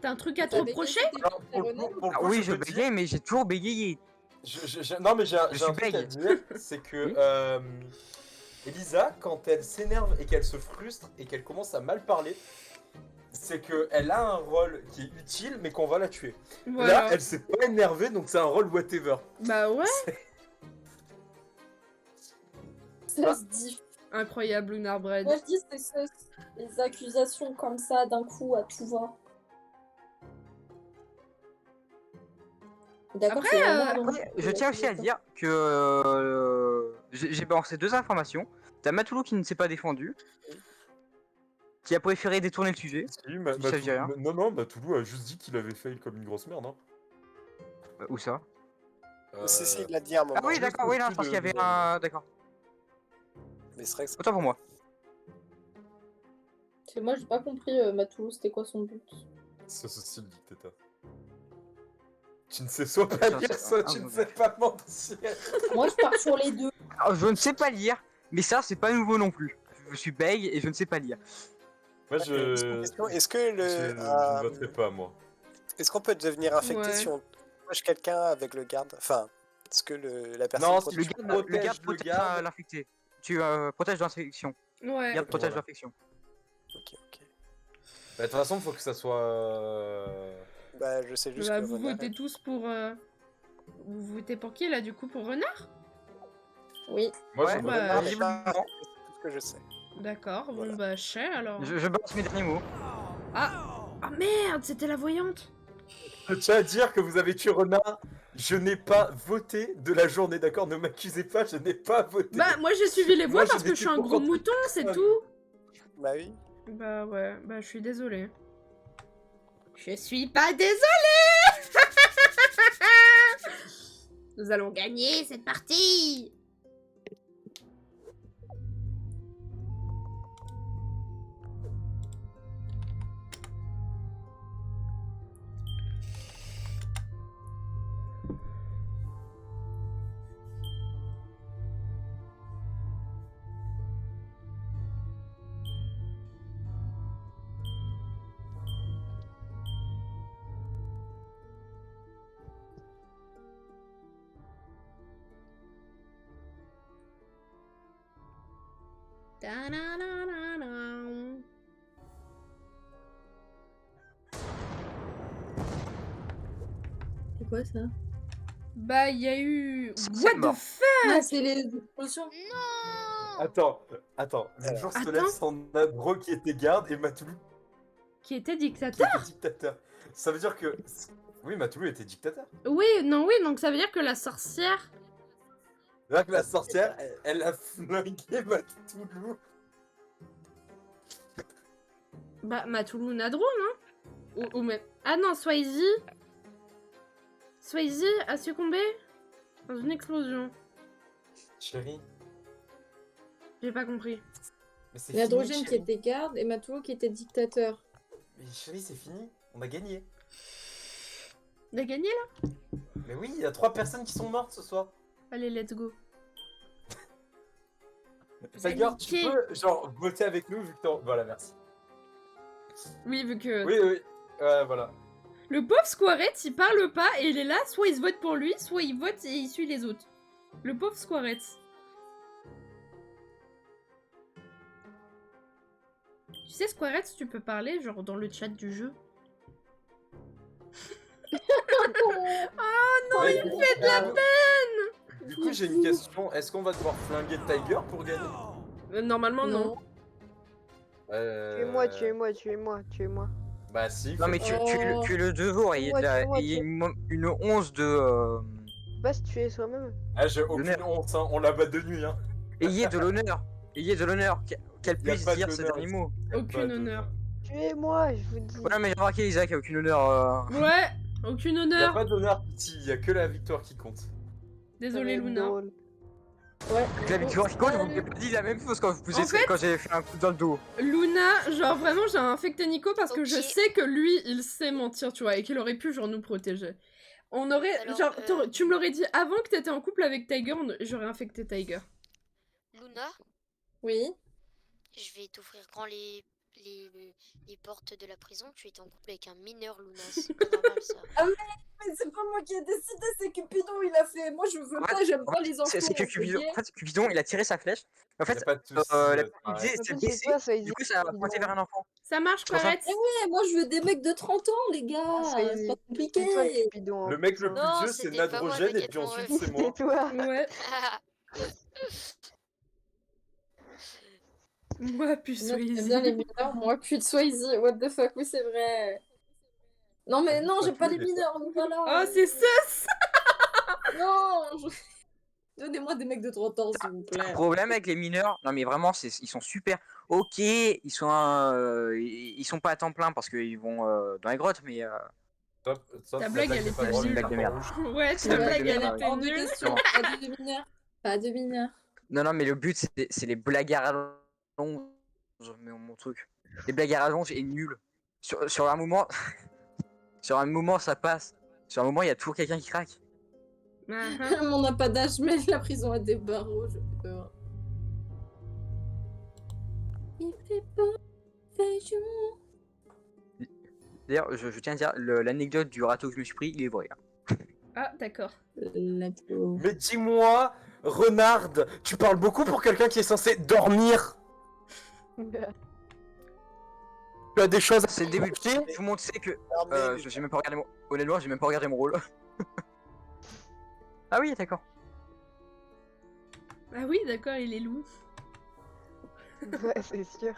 T'as un truc à te T'as bégayé, reprocher? c'était Alors, très honnête. pour le Ah coup, oui, je peux dire- bégaye, mais j'ai toujours bégayé. Non, mais j'ai un Je truc suis à bègue. dire, c'est que Oui. Elisa, quand elle s'énerve et qu'elle se frustre et qu'elle commence à mal parler, c'est qu'elle a un rôle qui est utile, mais qu'on va la tuer. Voilà. Là, elle s'est pas énervée, donc c'est un rôle whatever. Bah ouais. Ça se dit. Incroyable, Lunar Bread. Moi, je dis, c'est ça. Les accusations comme ça, d'un coup, à tout va. D'accord, Après, c'est vraiment Après, je tiens aussi à dire que j'ai balancé 2 informations. T'as Matoulou qui ne s'est pas défendu, qui a préféré détourner le sujet. Si, Ça dit rien. Non, Matoulou a juste dit qu'il avait fail comme une grosse merde. Hein. Où ça? Si, il l'a dit à un moment. Ah oui, d'accord, oui, non, je pense qu'il y avait un. D'accord. Mais c'est vrai que c'est- Autant pour moi. Parce que moi, j'ai pas compris, Matoulou, c'était quoi son but. C'est ceci le dictateur. Tu ne sais soit pas Ça, lire, c'est soit un tu ne mauvais. sais pas mentir. Moi, je pars sur les deux. Alors, je ne sais pas lire, mais ça, c'est pas nouveau non plus. Je suis bègue et je ne sais pas lire. Moi, Juste une question, est-ce que je ne voterai pas, moi. est-ce qu'on peut devenir infecté Ouais. si on touche quelqu'un avec le garde? Enfin, est-ce que la personne Non, protège- Le Tu garde protèges le protège garde. l'infecté. Tu protèges l'infection. Ouais. Le garde protège Voilà. l'infection. Ok, ok. Bah, de toute façon, faut que ça soit. Bah, je sais juste Bah, que vous Renard votez tous pour... Vous votez pour qui, là, du coup? Pour Renard? Oui. Moi, Ouais, je bah, voterai est pas. visiblement. pas- c'est tout ce que je sais. D'accord, bon Voilà. bah, chais, alors. Je balance mes derniers mots. Ah merde, c'était la voyante. Je tiens à dire que vous avez tué Renard. Je n'ai pas voté de la journée, d'accord? Ne m'accusez pas, je n'ai pas voté. Bah, moi j'ai suivi les voix Moi, j'ai parce que je suis un été gros contre mouton, c'est personne. tout. Bah oui. Bah ouais, bah je suis désolée. Je suis pas désolée. Nous allons gagner cette partie. Ta-na-na-na-na. C'est quoi ça? Bah, il y a eu. C'est What the mort. fuck? Ah, c'est les explosions. Non. Attends. Le Alors. jour se Attends. lève sans Nabro qui était garde et Matoulou Qui était qui dictateur? était dictateur. Ça veut dire que. Oui, Matoulou était dictateur. Oui, non, oui, donc ça veut dire que la sorcière. Là que la sorcière, elle a flingué Matoulou. Bah, Matoulou Nadrou, non? Ou même. Ah non, Swayze. Swayze a succombé dans une explosion. Chérie, J'ai pas compris. mais c'est L'hydrogène fini, qui chérie. était garde et Matoulou qui était dictateur. Mais chérie, c'est fini. On a gagné. On a gagné là? Mais oui, il y a 3 personnes qui sont mortes ce soir. Allez, let's go. D'ailleurs, tu niqué. peux genre voter avec nous vu que t'en... Voilà, merci. Oui, vu que. Oui, oui. Ouais, voilà. Le pauvre Squarette, il parle pas et il est là, soit il se vote pour lui, soit il vote et il suit les autres. Le pauvre Squarette. Tu sais, Squarettes, tu peux parler, genre, dans le chat du jeu. Non, il me fait de la peine. Du coup, j'ai une question. Est-ce qu'on va devoir flinguer Tiger pour gagner? Normalement, non. Tuez-moi, tuez-moi, tuez-moi, tuez-moi. Bah si. Non mais tu es le devoir, il y a une once de... Pas se tuer soi-même. Ah, j'ai aucune L'honneur. honte, hein. On la bat de nuit, hein. Ayez de l'honneur. Ayez de l'honneur. Qu'elle Y a puisse pas dire ce d'honneur dernier ici. mot. Aucun honneur. Tuez-moi, je vous dis. Voilà, mais j'ai remarqué, Isaac a aucune honneur. Ouais, aucun Y a honneur. pas d'honneur ici, y a que la victoire qui compte. Ça Désolé, va être Luna. drôle. Ouais. Avec la victoire qui compte, vous m'avez pas dit la même chose quand En fait- quand j'ai fait un coup dans le dos. Luna, genre vraiment, j'ai infecté Nico parce que je Ok. sais que lui, il sait mentir, tu vois, et qu'il aurait pu, genre, nous protéger. On aurait. Alors, genre, tu me l'aurais dit avant que t'étais en couple avec Tiger, j'aurais infecté Tiger. Luna, Oui. je vais t'ouvrir grand les portes de la prison. Tu étais en couple avec un mineur, Luna. C'est pas normal, ça. Mais c'est pas moi qui ai décidé, c'est Cupidon, il a fait. Moi, je veux En pas, fait- j'aime pas les enfants. C'est que Cupidon, en fait, Cupidon, il a tiré sa flèche. En Y a fait, pas de soucis, la c'est petite pareil. idée, En c'est fait, blessé. c'est quoi, ça, Du coup, ça a pointé vers un enfant. Ça marche, Trop simple. Squarettes. Ouais, moi, je veux des mecs de 30 ans, les gars. C'est pas compliqué. C'est toi, Cupidon. Le mec le plus Non, vieux, c'est c'était pas moi, Nadrogène, et t'inquiète, puis mon ensuite, ref. c'est C'est moi. toi. Ouais. Moi, puis Moi, j'aime Swayze. bien les mineurs, moi, puis de Swayze. What the fuck, oui, c'est vrai. Non, mais non, j'aime pas les mineurs, voilà. Oh, c'est sus. Non, donnez-moi des mecs de 30 ans, s'il vous Le plaît. problème avec les mineurs, non mais vraiment, ils sont super. Ok, ils sont pas à temps plein parce qu'ils vont dans les grottes, mais Ta blague, elle était nulle. nulle. Blague de merde. Ouais, C'est ta une blague, blague de elle merde, était Hors de nulle. question, pas de mineurs. Pas de mineurs. non, mais le but c'est les blagues à rallonge, mais mon truc. Les blagues à rallonge est nul. Sur un moment, sur un moment ça passe. Sur un moment, il y a toujours quelqu'un qui craque. Uh-huh. On n'a pas d'âge, mais la prison a des barreaux, je fais peur. Il fait pas, fait jour. D'ailleurs, je tiens à dire, l'anecdote du râteau que je me suis pris, il est vrai. Hein. Ah, d'accord. Let's go. Mais dis-moi, Renard, tu parles beaucoup pour quelqu'un qui est censé dormir. Tu as des choses à... C'est le début de tout le monde sait que j'ai même pas regardé mon... Honnêtement, j'ai même pas regardé mon rôle. Ah oui, d'accord. Ah oui, d'accord, il est loup. Ouais, c'est sûr.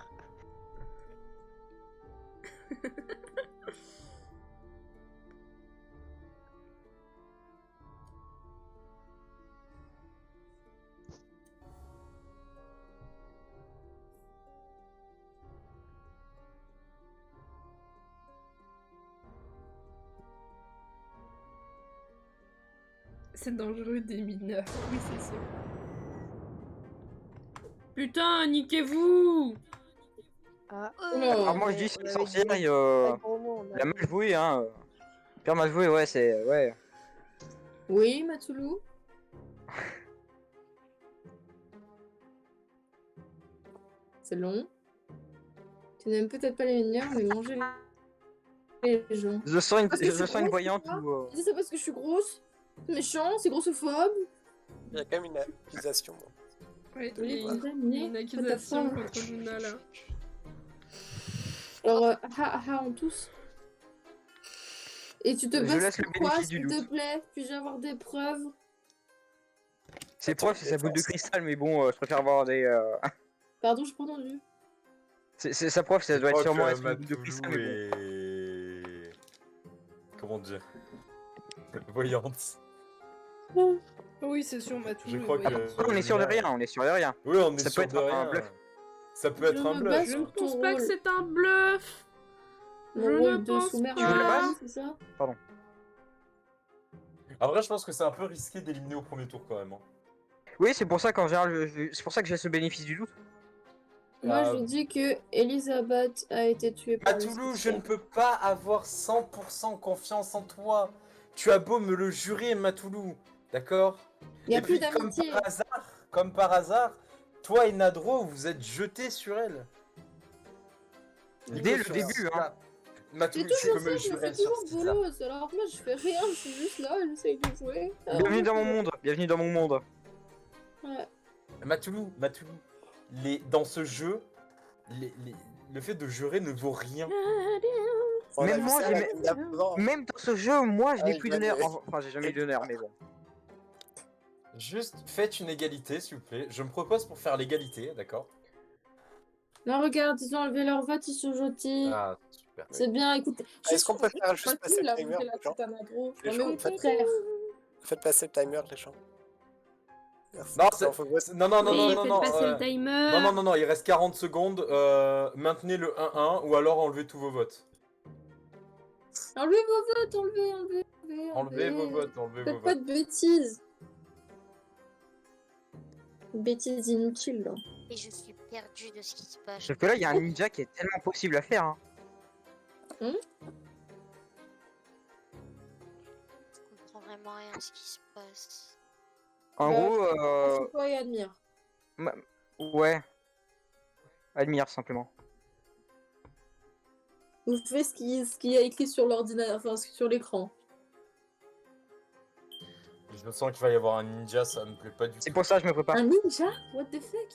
C'est dangereux des mineurs. Oui, c'est sûr. Putain, niquez-vous! Ah, Alors moi je dis, c'est essentiel, il a mal joué, hein. Faire mal joué, ouais, c'est... Ouais. Oui, Matoulou. C'est long. Tu n'aimes peut-être pas les mineurs, mais manger les gens. Je sens une, Parce que je c'est sens une gros, voyante tu vois. ou... C'est ça parce que je suis grosse? C'est méchant, c'est grossophobe. Il y a quand même une accusation. Oui, Oui, il y a condamné. une accusation Patapon. contre Luna là. Alors, on tous. Et tu te Je bases laisse le sur quoi, bénéfice du s'il te doute. plaît? Puis-je avoir des preuves? C'est proche, c'est sa boule de cristal, mais bon, je préfère avoir des... Pardon, je pas entendu. C'est sa prof, ça doit être sûrement être une boule de Matoulou cristal, mais bon. et... Comment dire? Voyante. Oui, c'est sûr, Matou. Je crois que- Après, on est sûr de rien, on est sûr de rien. Oui, on est Ça sûr peut être de un rien. bluff. Ça peut être Je un me bluff. base Je ne sur pense ton pas que rôle. c'est un bluff. Mon Je rôle ne de pense sous-merde, Tu veux la pas. base c'est ça? En vrai, je pense que c'est un peu risqué d'éliminer au premier tour quand même. Hein. Oui, c'est pour ça qu'en général, c'est pour ça que j'ai ce bénéfice du doute. Moi, Ah. je dis que Elisabeth a été tuée par les Matoulou, je sorcières. ne peux pas avoir 100% confiance en toi. Tu as beau me le jurer, Matoulou. D'accord? Il y a Et plus puis, d'amitié. comme par hasard, toi et Nadro, vous êtes jetés sur elle. Dès le sur début, ce- hein. là. Matoulou, C'est tu toujours peux me ça, je me jurer fais sur toujours ce là. bolos. Alors moi, je fais rien, je suis juste là, j'essaye de jouer. Bienvenue dans mon monde, bienvenue dans mon monde. Ouais. Matoulou, dans ce jeu, le fait de jurer ne vaut rien. On a Même vu moi, ça j'ai la même- game d'avant. Même dans ce jeu, moi, je Ah, n'ai il plus vient d'honneur. de- Enfin, j'ai jamais eu d'honneur, mais bon. Juste faites une égalité, s'il vous plaît. Je me propose pour faire l'égalité, d'accord? Non, regarde, ils ont enlevé leur vote, ils sont gentils. Ah, super. C'est bien, écoute. Est-ce qu'on peut faire juste passer le timer, la les gens? tête à Nadro. Les Non, gens, mais faites- frère. Faites passer le timer, les gens. Merci. Non, faut voter. non, non, non, Oui, non, faites non, non, passer le timer. non, non, non, non, il reste 40 secondes. Maintenez le 1-1 ou alors enlevez tous vos votes. Enlevez vos votes, enlevez. Enlevez vos votes, enlevez vos Faites pas votes. de bêtises. Bêtises inutiles, là. Et je suis perdue de ce qui se passe. Sauf que là, il y a un ninja qui est tellement possible à faire. Hein. Je comprends vraiment rien à ce qui se passe. En Bah, gros, C'est toi et admire. ouais. Admire simplement. Vous faites ce qu'il y a écrit sur l'ordinateur, enfin sur l'écran. Je sens qu'il va y avoir un ninja, ça me plaît pas du C'est tout. pour ça que je me prépare. Un ninja? What the fuck?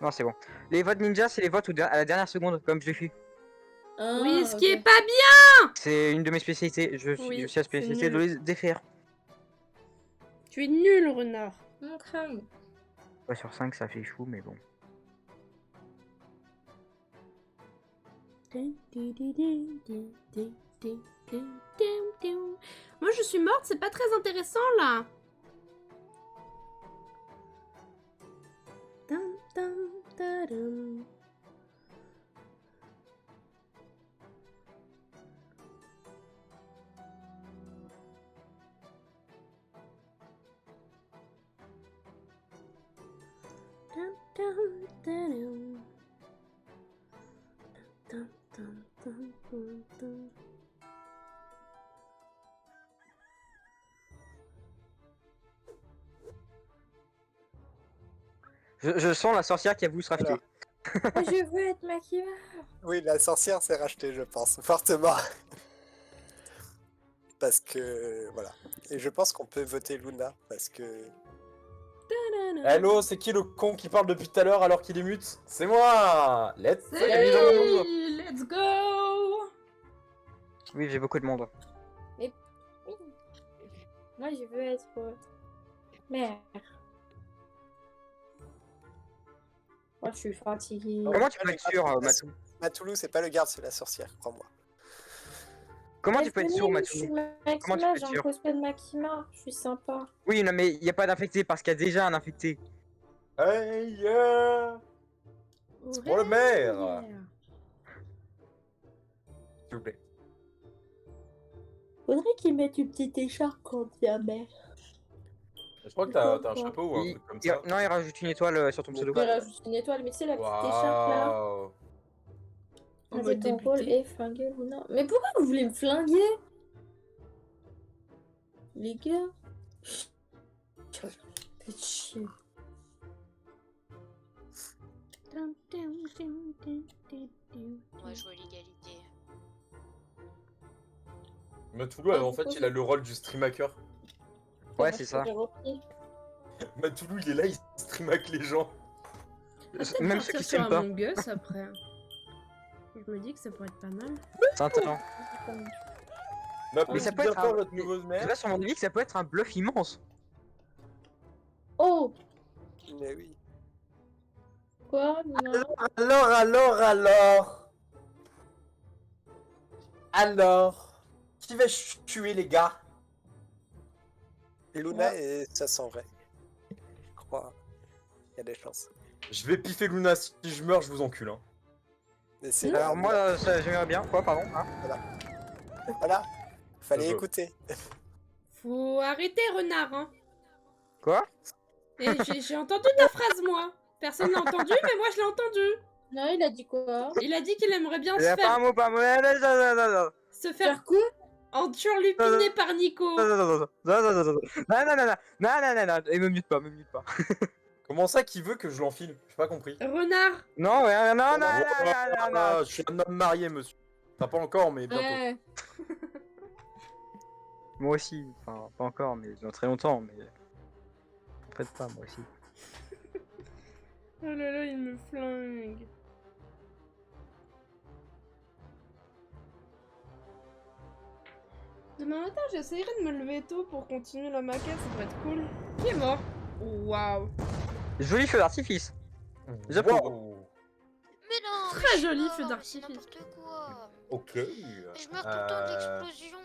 Non, c'est bon. Les votes ninja, c'est les votes à la dernière seconde, comme je l'ai fait. Ah, Oui, ce qui ok. est pas bien. C'est une de mes spécialités. Je Oui, suis la spécialité c'est de nul. les défaire. Tu es nul, renard. Ok. Ouais, sur 5, ça fait chou, mais bon. Moi, je suis morte, c'est pas très intéressant là. Dun, dun, tadam. Dun, dun, tadam. Dun, dun, dun, dun, dun. Je sens la sorcière qui a voulu se racheter. Alors. Je veux être Makima. Oui, la sorcière s'est rachetée, je pense, fortement. Parce que, voilà. Et je pense qu'on peut voter Luna, parce que... Hello, c'est qui le con qui parle depuis tout à l'heure alors qu'il est mute? C'est moi! Let's Salut, Salut. let's go. Oui, j'ai beaucoup de monde. Moi, je veux être mère. Moi, je suis fatiguée. Comment tu peux être sûr, Matou? Matoulou, c'est pas le garde, c'est la sorcière, crois-moi. Comment tu peux être sûr, Matou? Je suis Comment tu peux Makima, être j'ai un sûr? cosplay de Makima. Je suis sympa. Oui, non, mais il n'y a pas d'infecté parce qu'il y a déjà un infecté. Hey, yeah! C'est pour le maire! S'il vous plaît. Faudrait qu'il mette une petite écharpe quand il y a mère. Je crois que t'as un chapeau ou un Il- truc comme il- ça. Non, il rajoute une étoile sur ton pseudo. Il rajoute une étoile, mais tu sais, la petite écharpe là. Waouh! En C'est mode ton rôle député. et flinguer Luna. Mais pourquoi vous voulez me flinguer? Les gars. Faites chier. On va jouer l'égalité. Matoulou, en fait, il a le rôle du streamaker. Ouais, c'est ça. J'ai repris. Matoulou, il est là, il stream avec les gens. Même ceux qui sur s'aiment pas. Among Us après. Je me dis que ça pourrait être pas mal. C'est un talent. Mais ça ça peut peut être faire un- votre nouveau Je maire. vais sur mon avis que ça peut être un bluff immense. Oh! Mais oui. Quoi? Non. Alors, qui va tuer les gars? Luna, et ça sent vrai. Je crois. Il y a des chances. Je vais piffer Luna, si je meurs, je vous encule. Hein. Mais c'est Alors moi, ça, j'aimerais bien. Quoi, pardon hein. Voilà. Fallait Je- écouter. Faut arrêter, renard, hein. Quoi? Et j'ai entendu ta phrase, moi. Personne l'a entendu, mais moi je l'ai entendu. Non, il a dit quoi? Il a dit qu'il aimerait bien Il y a pas un mot, pas un mot. Non, se faire Faire quoi? enturlupiner par Nico. non, et me mute pas, me mute pas. Comment ça, qui veut que je l'enfile? J'ai pas compris. Renard. Non, ouais, non, Ah, je suis un homme marié, monsieur. Enfin, pas encore, mais bientôt. Ouais. Moi aussi, enfin, pas encore, mais dans très longtemps, mais... En fait pas, moi aussi. Oh là là, il me flingue. Demain matin, j'essayerai de me lever tôt pour continuer la maquette, ça pourrait être cool. Qui est mort? Waouh. Joli feu d'artifice. J'approuve. Wow. Mais non, mais Très je suis joli mort, feu mais d'artifice. c'est n'importe quoi. Ok. Mais je meurs tout le temps d'explosion.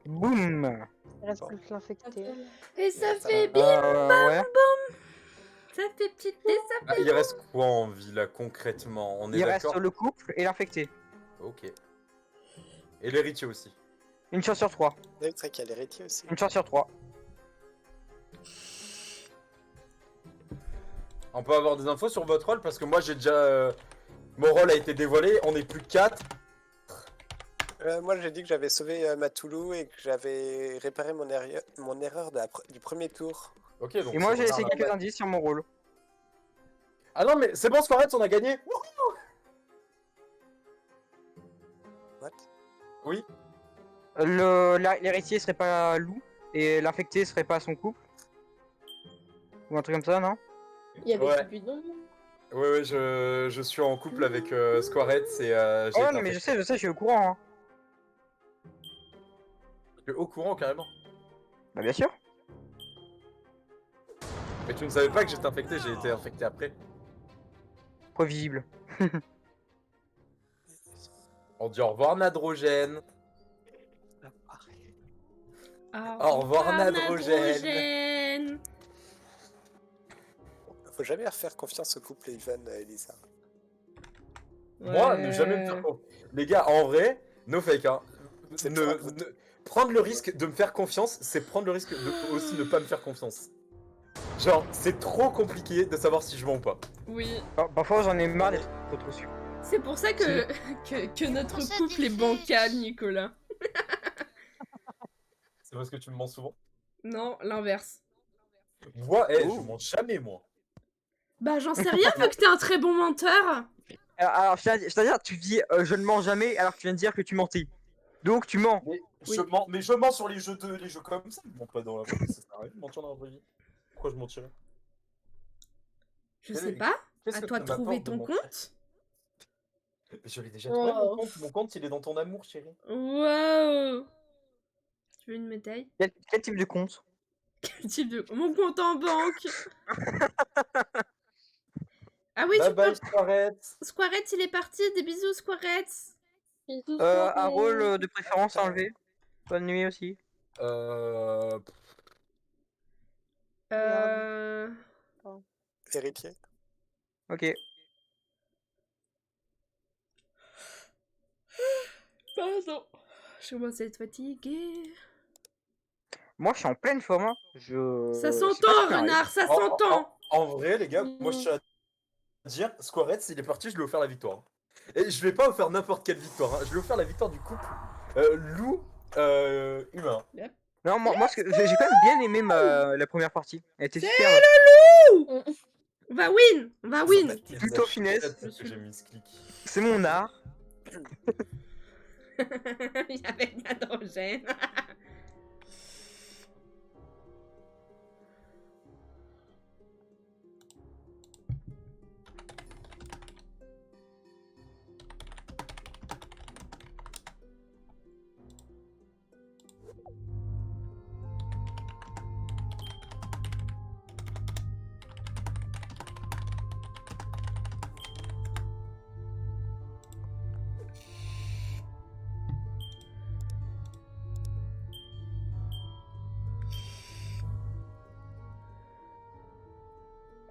Boum. Il reste plus que l'infecté. Et ça Yes. fait bien, Ouais. ça fait petite et ça Ah, il reste quoi en vie là concrètement? On est Il reste d'accord? le couple et l'infecté. Ok. Et l'héritier aussi. Une chance sur 3. C'est vrai qu'il y a l'héritier aussi. Une chance sur 3. On peut avoir des infos sur votre rôle parce que moi j'ai déjà. Mon rôle a été dévoilé, on est plus que 4. Moi, j'ai dit que j'avais sauvé Matoulou et que j'avais réparé mon erreur du premier tour. Ok, donc. Et moi c'est j'ai laissé bon. quelques indices sur mon rôle. Ah non, mais c'est bon, Squarettes, on a gagné! What? Oui. L'héritier serait pas loup et l'infecté serait pas son couple. Ou un truc comme ça, non? Il y avait Ouais. Cupidon. Ouais, je suis en couple avec Squarettes et j'ai Oh été ouais, non, mais je sais, je suis au courant. Hein. au courant carrément. Bah bien sûr. Mais tu ne savais pas que j'étais infecté, j'ai été infecté après. Prévisible. On dit au revoir Nadrogène. Au revoir, Nadrogène. Faut jamais faire confiance au couple Evan et Elisa. Moi, ne jamais me faire confiance. Les gars, en vrai, no fake, hein. C'est Ne- pas votre- prendre le risque de me faire confiance, c'est prendre le risque de aussi ne pas me faire confiance. Genre, c'est trop compliqué de savoir si je mens ou pas. Oui, Parfois j'en ai marre d'être trop sûr. c'est pour ça que, que notre Pour ça, couple est t'es bancal, fake. Nicolas. C'est parce que tu me mens souvent. Non, l'inverse. Moi, je Oh. mens jamais, moi. Bah j'en sais rien vu que t'es un très bon menteur. Alors c'est-à-dire tu dis je ne mens jamais alors que tu viens de dire que tu mentais. Donc tu mens. Mais Oui. je mens sur les jeux comme ça. Je mens pas dans la vraie vie, ça sert à rien de mentir dans la vraie vie. Pourquoi je mentirais? Je sais pas, Qu'est-ce à que toi de ça trouver m'apporte de ton mentir? compte. Je l'ai déjà trouvé Oh. mon compte il est dans ton amour, chérie. Wow. Tu veux une médaille? Quel type de compte? Quel type de... Mon compte en banque. Ah oui, Bye tu bye, peux... Squarettes. Squarettes, il est parti. Des bisous, Squarettes. Bisous, Un soirée. rôle de préférence à enlever. Bonne nuit aussi. Euh... Héritier. Ok. Pardon. Je commence à être fatiguée. Moi je suis en pleine forme. Hein. Ça C'est pas s'entend, ce qui m'arrive. renard, ça En- s'entend. En vrai, les gars, moi je tiens à dire, Squarettes, s'il est parti, je lui ai offert la victoire. Et je vais pas offrir n'importe quelle victoire, hein. Je lui ai offert la victoire du couple loup humain. Non, moi j'ai quand même bien aimé la première partie. Elle était super. On va win. On va win. Plutôt finesse. Parce que j'ai mis ce clic. C'est mon art. Il y avait de l'hydrogène.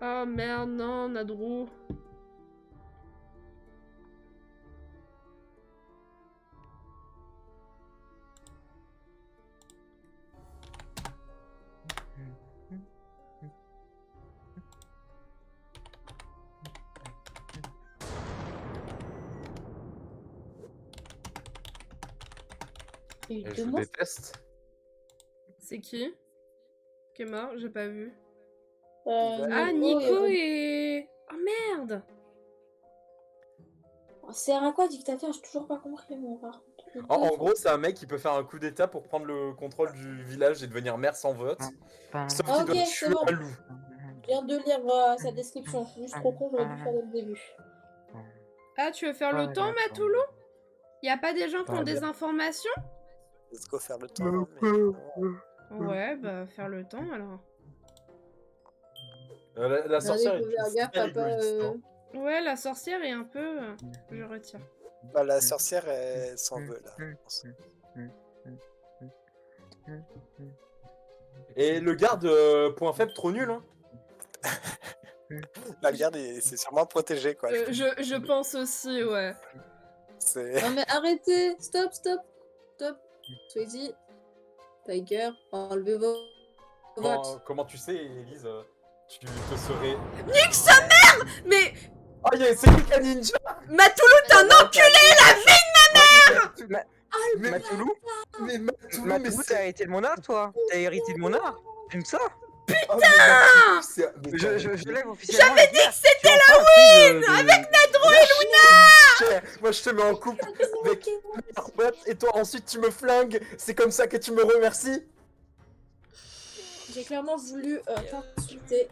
Oh merde, non, Nadrou. Il y a eu Et deux je vous mots. déteste. C'est qui est mort? J'ai pas vu. Nico Ah, et Nico Ron. et... Oh merde. C'est à quoi, dictateur? J'ai toujours pas compris, mon par contre. Les deux En sont- gros, c'est un mec qui peut faire un coup d'état pour prendre le contrôle du village et devenir maire sans vote. Sauf Ah, qu'il ok, doit c'est tuer bon. un loup. Je viens de lire sa description. Je suis juste trop con, j'aurais dû faire dès le début. Ah, tu veux faire le temps, Matoulou? Y a pas des gens qui ont des informations? Let's go faire le temps. hein, mais bon, Ouais, bah faire le temps alors. La sorcière Regardez que est Verga, super papa. égoïste. Hein. Ouais, la sorcière est un peu... Je retire. bah, la sorcière, elle s'en veut là. je pense. Et le garde, point faible, trop nul. Hein. La garde, c'est sûrement protégé quoi. Je pense aussi, ouais. C'est- Non mais arrêtez. Stop. Swayze. Tiger. Enlevez vos votes. Comment tu sais, Elise, tu te serais... Nique sa mère! Mais Ah, c'est qui un ninja? Matoulou, t'es un enculé! Matoulou, Mais Matoulou, Matoulou, t'as hérité de mon art, toi. T'as hérité de mon art. J'aime ça. Oh, mais Matoulou, Je lève officiellement. J'avais dit que c'était la win avec Nadro Moi, je te mets en couple avec meilleur pote et toi, ensuite, tu me flingues. C'est comme ça que tu me remercies? J'ai clairement voulu t'insulter.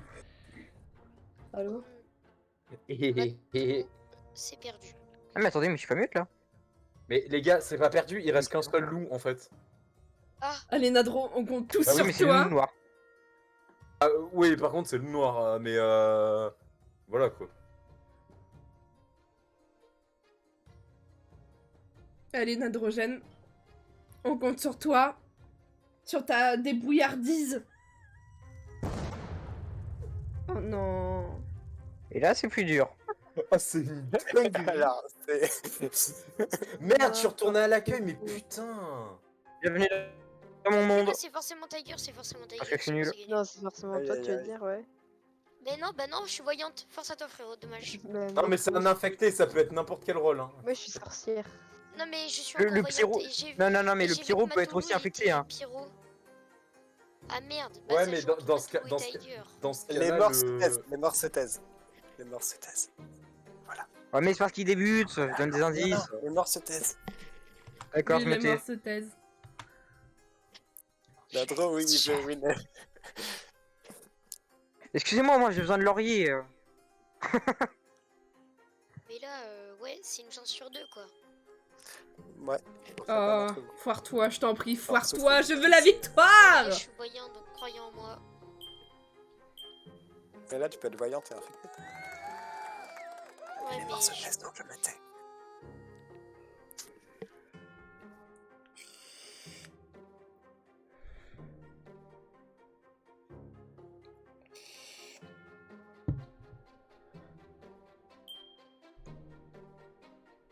Allô? C'est perdu. Ah, mais attendez, mais je suis pas mute là. Mais les gars, c'est pas perdu, il reste qu'un seul loup en fait. Allez, Nadro, on compte tous Ah oui, sur mais c'est le toi. loup noir. Oui, par contre, c'est le noir, mais voilà quoi. Allez, Nadrogène, on compte sur toi. Sur ta débrouillardise. Oh non. Et là, c'est plus dur. Ah, c'est une dinguerie. Alors, c'est. Merde, je suis retourné à l'accueil, mais putain. Bienvenue dans mon monde. Là, c'est forcément Tiger, c'est forcément Tiger. Parce que je suis c'est nul. gagné. Non, c'est forcément Aïe, toi, aïe, tu vas aïe. dire, ouais. Mais non, bah non, je suis voyante. Force à toi, frérot, dommage. Non, mais c'est un infecté, ça peut être n'importe quel rôle. Hein. Moi, je suis sorcière. Non, mais je suis Le encore pyro- voyante et j'ai vu. Non, mais et le j'ai vu pyro que peut être Matoulou aussi était infecté, hein. pyro. Ah merde. Ouais, bah, mais sachant dans que ce cas- Matoulou dans est ce- Tiger. Dans ce Les cas-là, morts se taisent. le... Les morts se taisent. Les morts se taisent. Ouais, mais c'est parce qu'il débute, je donne des indices. Les morts se taisent. D'accord, Oui, je me les tais. morts se taisent. Nadro, oui, je win. Excusez-moi, moi j'ai besoin de laurier. Mais là, ouais, c'est une chance sur deux, quoi. Ouais. Oh, foire-toi, je t'en prie, Alors, foire-toi, Sophie. je veux la victoire! Ouais, je suis voyante, donc croyez en moi. Mais là, tu peux être voyante et infectée. Ouais, Les mais morts se je- taisent, donc je me tais.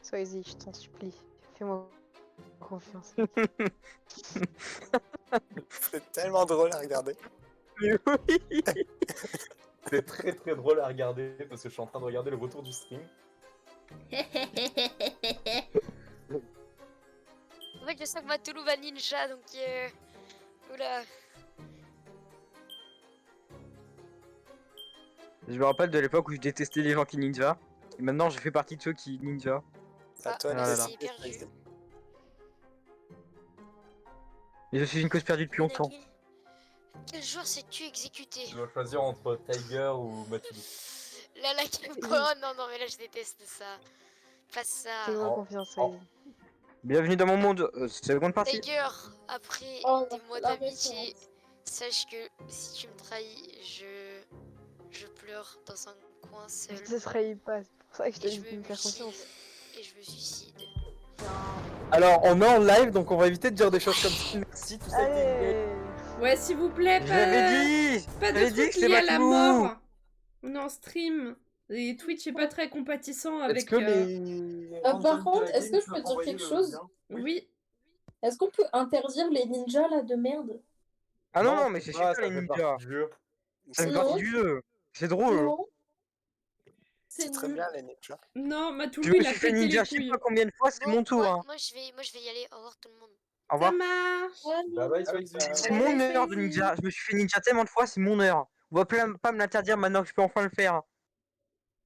Sois-y, je t'en supplie. Fais-moi confiance. C'est tellement drôle à regarder. C'est très très drôle à regarder parce que je suis en train de regarder le retour du stream. En fait, je sens que Matoulou va ninja, donc oula. Je me rappelle de l'époque où je détestais les gens qui ninja. Et maintenant, je fais partie de ceux qui ninja. À toi, Ah là les là. C'est perdu. Et je suis une cause perdue depuis longtemps. Nagui, quel joueur sais-tu exécuter? Tu dois choisir entre Tiger ou Matoulou. Là, la game. Oh non, non, mais là, je déteste ça. Pas ça. Fais-moi Oh, confiance, oh. Sois-y. Bienvenue dans mon monde, seconde partie. Tiger, après Oh, des mois la d'amitié, référence. sache que si tu me trahis, je pleure dans un coin seul. Je te trahis pas, c'est pour ça que je te Et dis je de me me faire mutile. confiance. Et je me suicide. Alors, on est en live, donc on va éviter de dire des choses comme ça. Merci, tout ça. Allez! Ouais, s'il vous plaît, Je pas, l'avais dit. pas de j'avais dit trucs que c'était liés à la Matoulou. mort. On est en stream. Et Twitch est pas très compatissant Est-ce avec... que les... Par contre, est-ce que je peux dire quelque chose? Oui. Est-ce qu'on peut interdire les ninjas là de merde? Ah non, mais c'est pas, super ça les fait ninjas. partie du jeu. Ça fait Non. partie du jeu. C'est drôle. Non. C'est très nul. bien, les ninjas. Non, Je Matoulou, me il a suis fait pété les ninja, je sais couilles. pas combien de fois, c'est Bon, mon tour. Hein. moi, je vais y aller. Au revoir tout le monde. Au Ça revoir. marche. Bye bye, Ah oui, Swayze. C'est mon Bye, heure de Swayze. ninja. Je me suis fait ninja tellement de fois, c'est mon heure. On va pas me l'interdire maintenant que je peux enfin le faire.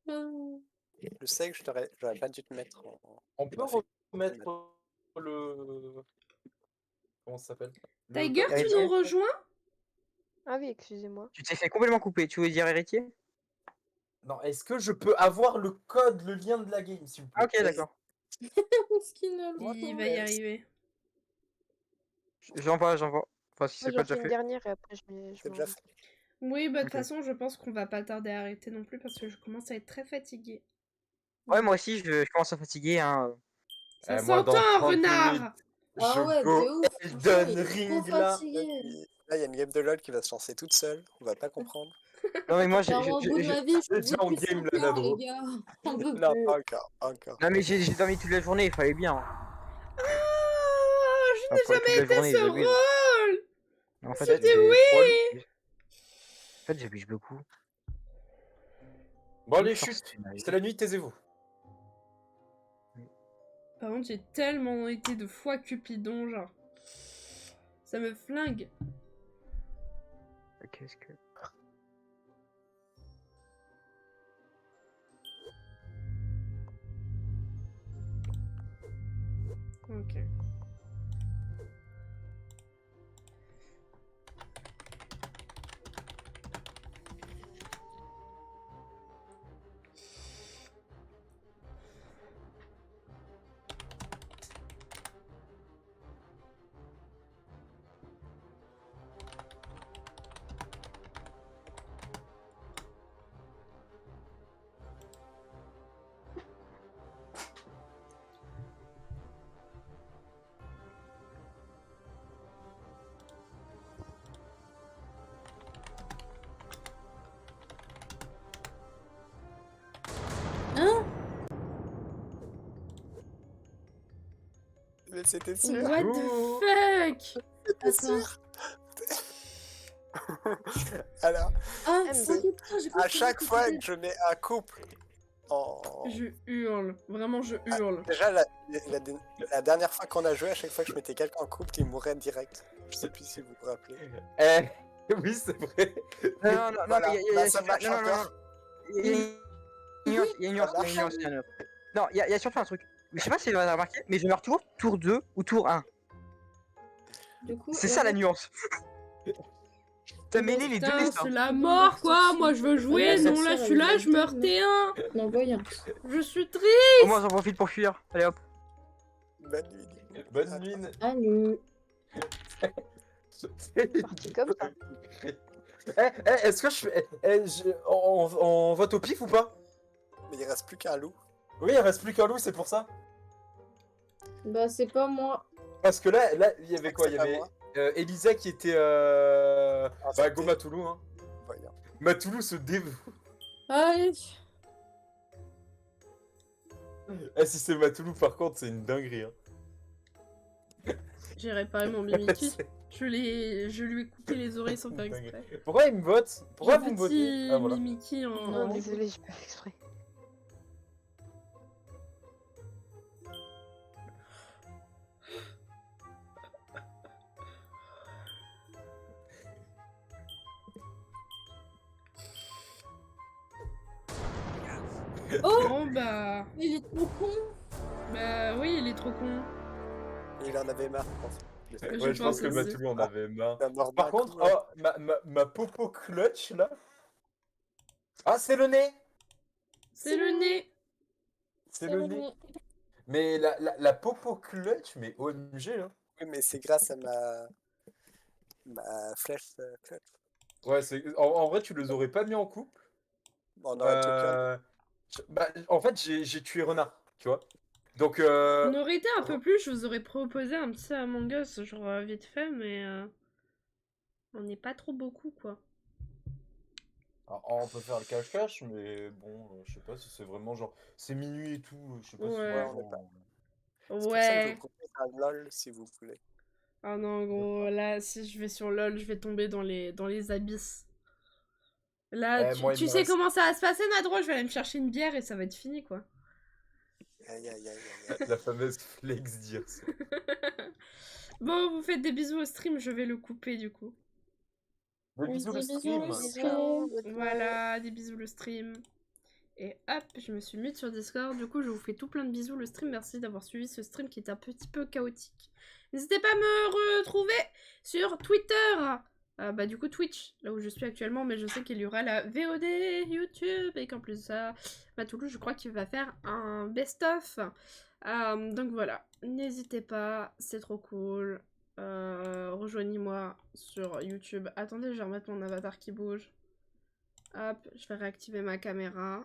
Je sais que j'aurais pas dû te mettre en. On peut remettre le... Comment ça s'appelle? Tiger, tu Héritier. nous rejoins? Ah oui, excusez-moi. Tu t'es fait complètement couper. Tu veux dire héritier? Non, est-ce que je peux avoir le code, le lien de la game, s'il vous plaît? Ah, ok, d'accord. Il va y arriver. J'envoie. Enfin, si Moi, c'est pas j'en fais déjà une fait. dernière et après, je C'est m'en déjà vais. fait. Oui, bah de toute Ok. façon, je pense qu'on va pas tarder à arrêter non plus parce que je commence à être très fatiguée. Ouais, moi aussi, je commence à fatiguer. Hein. Ça Moi, dans s'entend, 30 minutes, renard! je Ah ouais, go de ouf. Franchement, Elden il est trop Ring, là. Là, fatigué. il y a une game de LoL qui va se lancer toute seule. On va pas comprendre. Non, mais moi, Alors, au bout de ma vie, je J'ai suis déjà en depuis game, 5 là, heures, Nadro. les gars. On peut Non, plus. pas encore. Pas encore. Non, mais j'ai dormi toute la journée, il fallait bien. Hein. Ah, je Enfin, n'ai pour toute jamais la été journée, ce ils abusent. rôle! En fait, Peut-être C'était c'est oui! 3 loups. En fait, j'abuse beaucoup. Bon, allez, Force chut. finale. C'est la nuit, taisez-vous. Par contre, j'ai tellement été de fois Cupidon, genre. Ça me flingue. Qu'est-ce que. Ok. Hein? Mais c'était sûr. What the fuck? Attends. Alors, Ah, c'est- ok, putain, j'ai à compris chaque que fois c'était- que je mets un couple en. Je hurle. Vraiment, je hurle. Déjà, la dernière fois qu'on a joué, à chaque fois que je mettais quelqu'un en couple, il mourait direct. Je sais plus si vous vous rappelez. Oui, c'est vrai. Non, Voilà, mais bah, ça marche non, non, encore. Il y a une nuance, il y a une nuance, il y a une nuance, il y a une nuance. Non, il y a surtout un truc. Je sais pas si vous avez remarqué, mais je meurs toujours tour 2 ou tour 1. Du coup, C'est ça la ouais. nuance. T'as mêlé les deux Putain, destins. c'est la Bon, mort, bah, quoi. sorcier. Moi, je veux jouer. Ouais, Non, sorcière, là, je suis elle là, est je meurs bonne, T1. Non, voyante. Je suis triste. Au moins, j'en profite pour fuir. Allez hop. Bonne nuit. Bonne nuit. Allez. Parti comme ça. Est-ce que on vote au pif ou pas? Mais il reste plus qu'un loup. Oui, il reste plus qu'un loup, c'est pour ça. Bah, c'est pas moi. Parce que là, il y avait quoi? Il y C'est pas avait moi. Elisa qui était c'était- Go Matoulou, hein. Voyons. Matoulou se dévoue. Allez. Ah, si c'est Matoulou, par contre, c'est une dinguerie, hein. J'ai réparé mon Mimikyu. Je lui ai coupé les oreilles sans faire exprès. Pourquoi il me vote? Pourquoi vous me Petit votez? Ah, voilà. Mimikyu en... Non, désolé, j'ai pas fait exprès. Oh, Bon, bah... il est trop con. Bah oui, il est trop con. Il en avait marre, je pense. Je Ouais, je pense pense que aussi. Matoulou en avait marre. Il a mort Par d'un contre, coup, hein. oh, ma popo clutch, là. Ah, c'est le nez! C'est le nez. C'est le nez. Mais la popo clutch, mais OMG, là. Oui, mais c'est grâce à ma flèche clutch. Ouais, en vrai, tu les aurais pas mis en couple. On aurait tout qu'un. Bah, en fait, j'ai tué Renard, tu vois. Donc, On aurait été un peu plus, je vous aurais proposé un petit Among Us, genre vite fait, mais... on n'est pas trop beaucoup, quoi. alors, on peut faire le cache-cache, mais bon, je sais pas si c'est vraiment genre... C'est minuit et tout, je sais pas si... Ouais. vraiment- on est pas- C'est pour ça que je Ouais. vous propose un LOL si vous voulez. Ah non, gros, là, si je vais sur LoL, je vais tomber dans les abysses. Là, Eh, moi, il tu me sais reste- comment ça va se passer, Nadro? Je vais aller me chercher une bière et ça va être fini, quoi. Aïe, aïe, aïe, aïe. La fameuse flex dire ça. Bon, vous faites des bisous au stream, je vais le couper, du coup. Des bisous le stream. Voilà, des bisous le stream. Et hop, je me suis mute sur Discord. Du coup, je vous fais tout plein de bisous le stream. Merci d'avoir suivi ce stream qui est un petit peu chaotique. N'hésitez pas à me retrouver sur Twitter. Bah du coup Twitch, là où je suis actuellement, mais je sais qu'il y aura la VOD YouTube et qu'en plus de ça, Matoulou, je crois qu'il va faire un best-of. Donc voilà, n'hésitez pas, c'est trop cool. rejoignez-moi sur YouTube. Attendez, je vais remettre mon avatar qui bouge. Hop, je vais réactiver ma caméra.